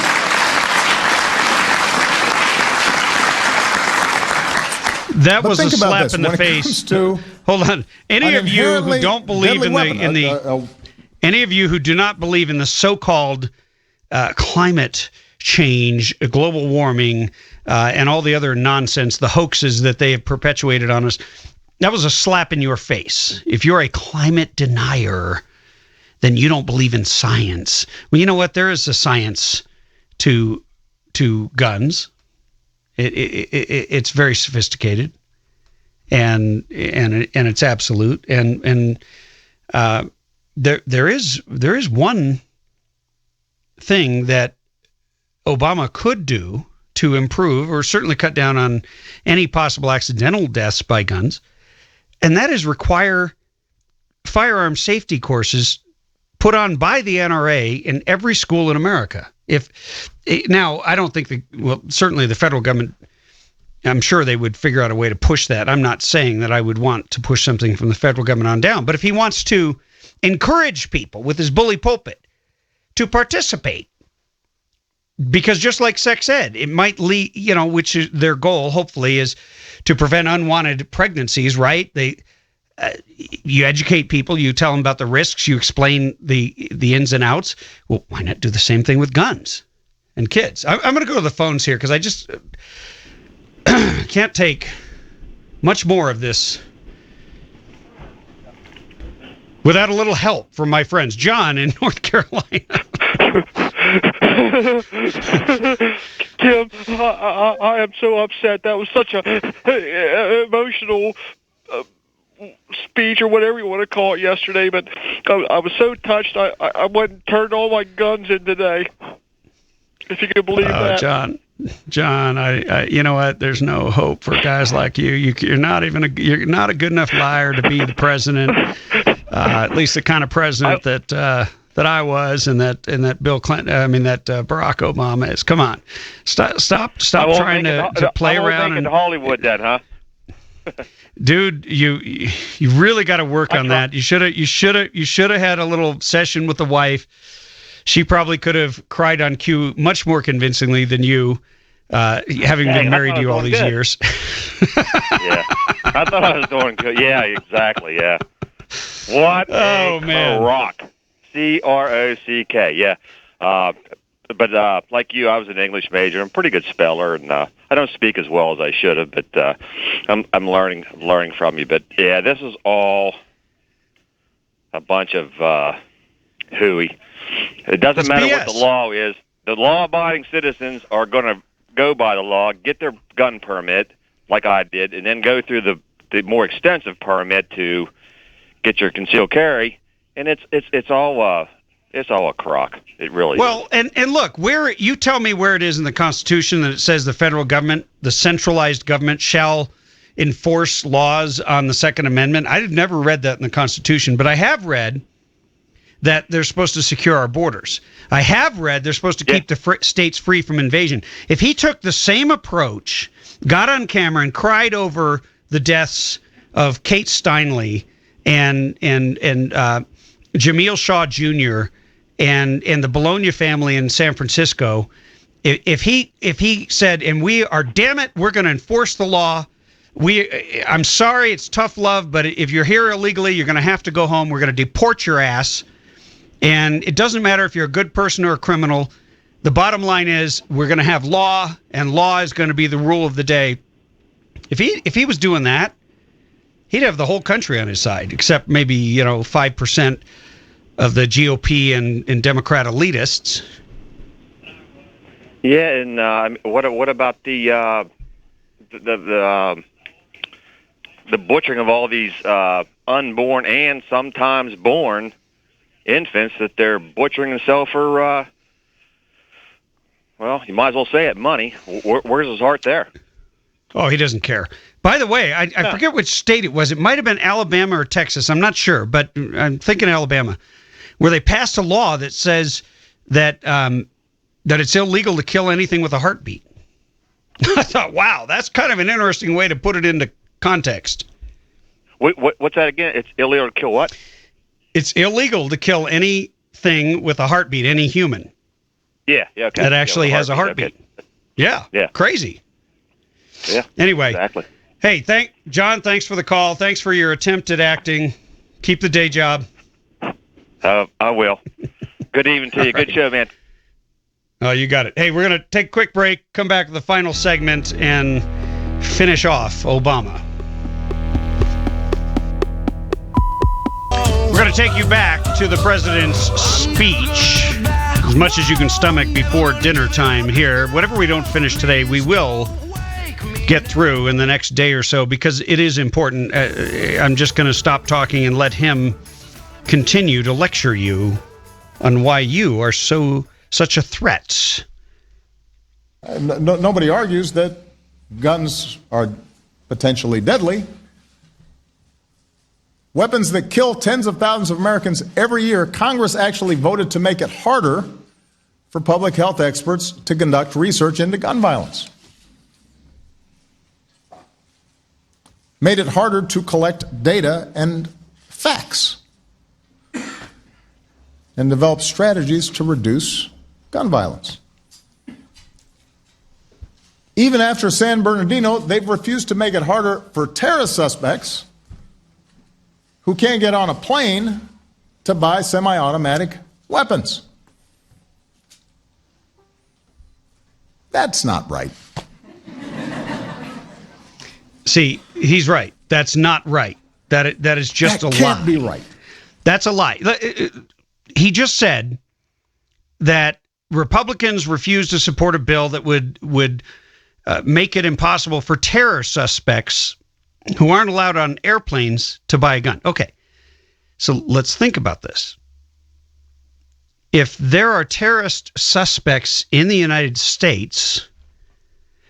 That was a slap in the face. Hold on. Any of you who don't believe any of you who do not believe in the so-called climate change, global warming, and all the other nonsense, the hoaxes that they have perpetuated on us, that was a slap in your face. If you're a climate denier, then you don't believe in science. Well, you know what? There is a science to guns. It's very sophisticated, and it's absolute. And there is one thing that Obama could do to improve, or certainly cut down on any possible accidental deaths by guns, and that is require firearm safety courses put on by the NRA in every school in America. Now, I don't think certainly the federal government, I'm sure they would figure out a way to push that. I'm not saying that I would want to push something from the federal government on down, but if he wants to encourage people with his bully pulpit to participate, because just like sex ed, it might lead, which is their goal, hopefully, is to prevent unwanted pregnancies, right? You educate people, you tell them about the risks, you explain the ins and outs. Well, why not do the same thing with guns and kids? I'm going to go to the phones here because I just can't take much more of this without a little help from my friends. John in North Carolina. Tim, I am so upset. That was such a emotional speech or whatever you want to call it yesterday, but I was so touched I went and turned all my guns in today. If you could believe that. John, I you know what? There's no hope for guys like you. You're not a good enough liar to be the president. At least the kind of president that I was, and that Bill Clinton. That Barack Obama is. Come on, stop trying to play around in Hollywood. Then, huh? Dude, you really got to work on that. You should have had a little session with the wife. She probably could have cried on cue much more convincingly than you, having been married to you all these years. Yeah, I thought I was doing good. Yeah, exactly. Yeah. What a crock. C-R-O-C-K. Yeah. But like you, I was an English major. I'm a pretty good speller, and I don't speak as well as I should have. But I'm learning from you. But yeah, this is all a bunch of hooey. It doesn't matter what the law is. The law-abiding citizens are going to go by the law, get their gun permit, like I did, and then go through the more extensive permit to get your concealed carry. And it's all a crock. It really is. Well, and look, where you tell me where it is in the Constitution that it says the federal government, the centralized government, shall enforce laws on the Second Amendment. I've never read that in the Constitution, but I have read that they're supposed to secure our borders. I have read they're supposed to keep the states free from invasion. If he took the same approach, got on camera and cried over the deaths of Kate Steinle and Jamil Shaw Jr. and the Bologna family in San Francisco, if he said, and we are, damn it, we're going to enforce the law. I'm sorry, it's tough love, but if you're here illegally, you're going to have to go home. We're going to deport your ass. And it doesn't matter if you're a good person or a criminal. The bottom line is we're going to have law, and law is going to be the rule of the day. If he was doing that, he'd have the whole country on his side, except maybe 5% of the GOP and Democrat elitists. Yeah, and what about the butchering of all these unborn and sometimes born infants that they're butchering themselves for? Well, you might as well say it, money. Where's his heart there? Oh, he doesn't care. By the way, I forget which state it was. It might have been Alabama or Texas. I'm not sure, but I'm thinking Alabama, where they passed a law that says that that it's illegal to kill anything with a heartbeat. I thought, wow, that's kind of an interesting way to put it into context. What's that again? It's illegal to kill what? It's illegal to kill anything with a heartbeat, any human. Yeah, okay. That actually has a heartbeat. Okay. Yeah, crazy. Yeah. Anyway, exactly. Hey, John, thanks for the call. Thanks for your attempt at acting. Keep the day job. I will. Good evening to you. Good show, man. Oh, you got it. Hey, we're going to take a quick break, come back to the final segment, and finish off Obama. We're going to take you back to the president's speech, as much as you can stomach before dinner time here. Whatever we don't finish today, we will get through in the next day or so, because it is important. I'm just going to stop talking and let him continue to lecture you on why you are such a threat. Nobody argues that guns are potentially deadly. Weapons that kill tens of thousands of Americans every year. Congress actually voted to make it harder for public health experts to conduct research into gun violence. Made it harder to collect data and facts and develop strategies to reduce gun violence. Even after San Bernardino, they've refused to make it harder for terrorist suspects who can't get on a plane to buy semi-automatic weapons. That's not right. See, he's right. That's not right. That is just a lie. That can't be right. That's a lie. He just said that Republicans refuse to support a bill that would make it impossible for terror suspects who aren't allowed on airplanes to buy a gun. Okay, so let's think about this. If there are terrorist suspects in the United States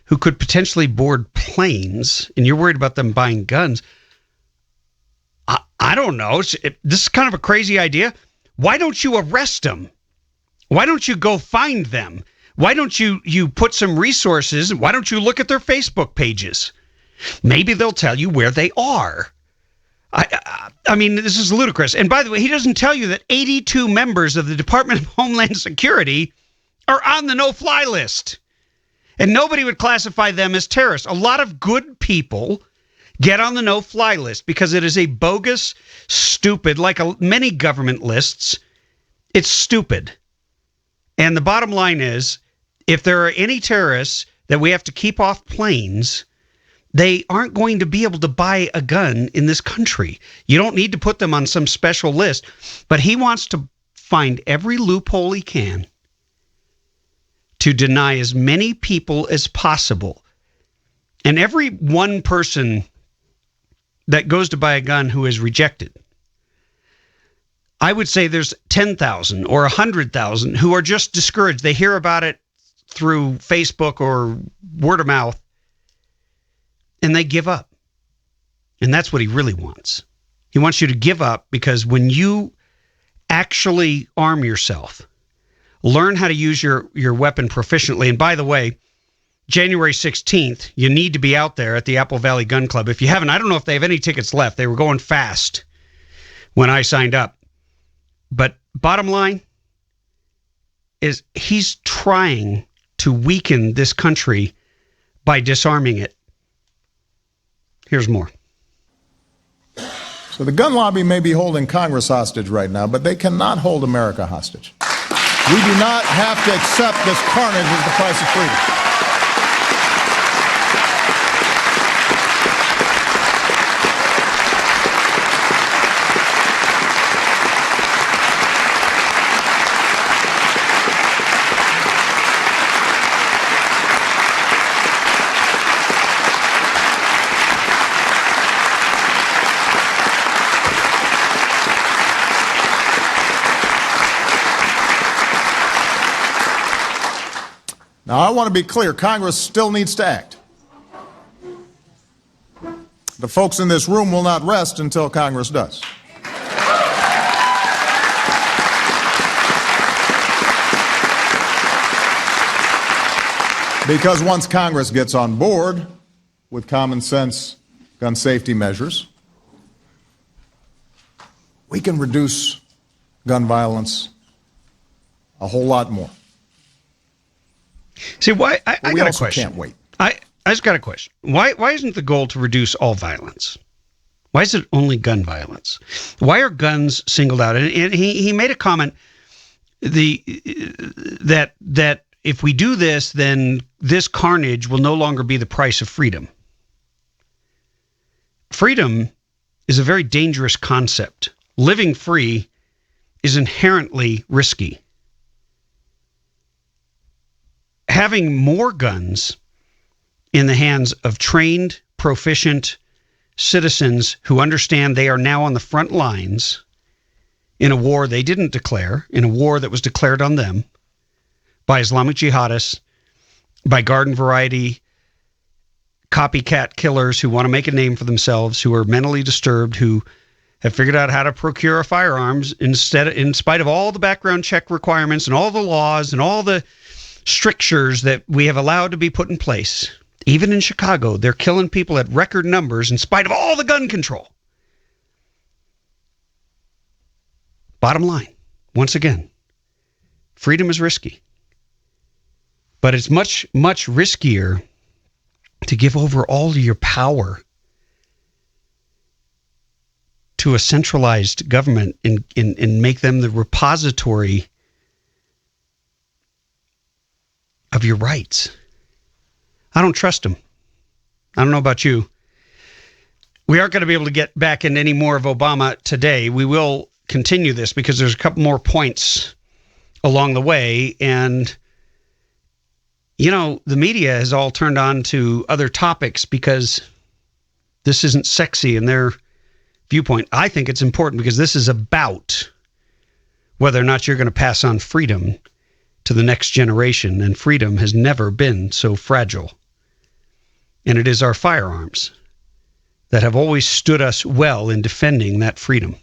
who could potentially board planes, and you're worried about them buying guns, I don't know. This is kind of a crazy idea. Why don't you arrest them? Why don't you go find them? Why don't you put some resources? Why don't you look at their Facebook pages? Maybe they'll tell you where they are. I mean, this is ludicrous. And by the way, he doesn't tell you that 82 members of the Department of Homeland Security are on the no-fly list. And nobody would classify them as terrorists. A lot of good people get on the no-fly list because it is a bogus, stupid, like many government lists, it's stupid. And the bottom line is, if there are any terrorists that we have to keep off planes, they aren't going to be able to buy a gun in this country. You don't need to put them on some special list. But he wants to find every loophole he can to deny as many people as possible. And every one person that goes to buy a gun who is rejected, I would say there's 10,000 or 100,000 who are just discouraged. They hear about it through Facebook or word of mouth, and they give up. And that's what he really wants. He wants you to give up, because when you actually arm yourself, learn how to use your weapon proficiently. And by the way, January 16th, you need to be out there at the Apple Valley Gun Club. If you haven't, I don't know if they have any tickets left. They were going fast when I signed up. But bottom line is, he's trying to weaken this country by disarming it. Here's more. So the gun lobby may be holding Congress hostage right now, but they cannot hold America hostage. We do not have to accept this carnage as the price of freedom. Now, I want to be clear. Congress still needs to act. The folks in this room will not rest until Congress does. Because once Congress gets on board with common sense gun safety measures, we can reduce gun violence a whole lot more. See, why I got a question. Can't wait. I just got a question. Why isn't the goal to reduce all violence? Why is it only gun violence? Why are guns singled out? And he made a comment that if we do this, then this carnage will no longer be the price of freedom. Freedom is a very dangerous concept. Living free is inherently risky. Having more guns in the hands of trained, proficient citizens who understand they are now on the front lines in a war they didn't declare, in a war that was declared on them by Islamic jihadists, by garden variety copycat killers who want to make a name for themselves, who are mentally disturbed, who have figured out how to procure firearms in spite of all the background check requirements and all the laws and all the strictures that we have allowed to be put in place. Even in Chicago, they're killing people at record numbers in spite of all the gun control. Bottom line, once again, freedom is risky. But it's much, much riskier to give over all of your power to a centralized government and make them the repository of your rights. I don't trust them. I don't know about you. We aren't going to be able to get back into any more of Obama today. We will continue this because there's a couple more points along the way. And, you know, the media has all turned on to other topics because this isn't sexy in their viewpoint. I think it's important because this is about whether or not you're going to pass on freedom to the next generation. And freedom has never been so fragile. And it is our firearms that have always stood us well in defending that freedom,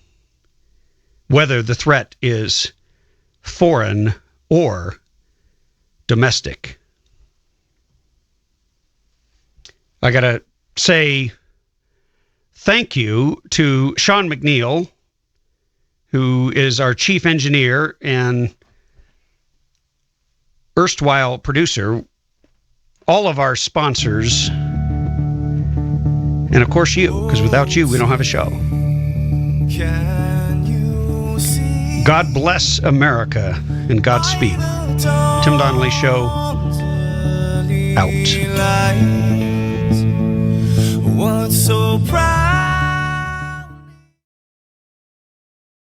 whether the threat is foreign or domestic. I got to say thank you to Sean McNeil, who is our chief engineer and erstwhile producer, all of our sponsors, and of course you, because without you, we don't have a show. God bless America and Godspeed. Tim Donnelly Show, out. What's so proud?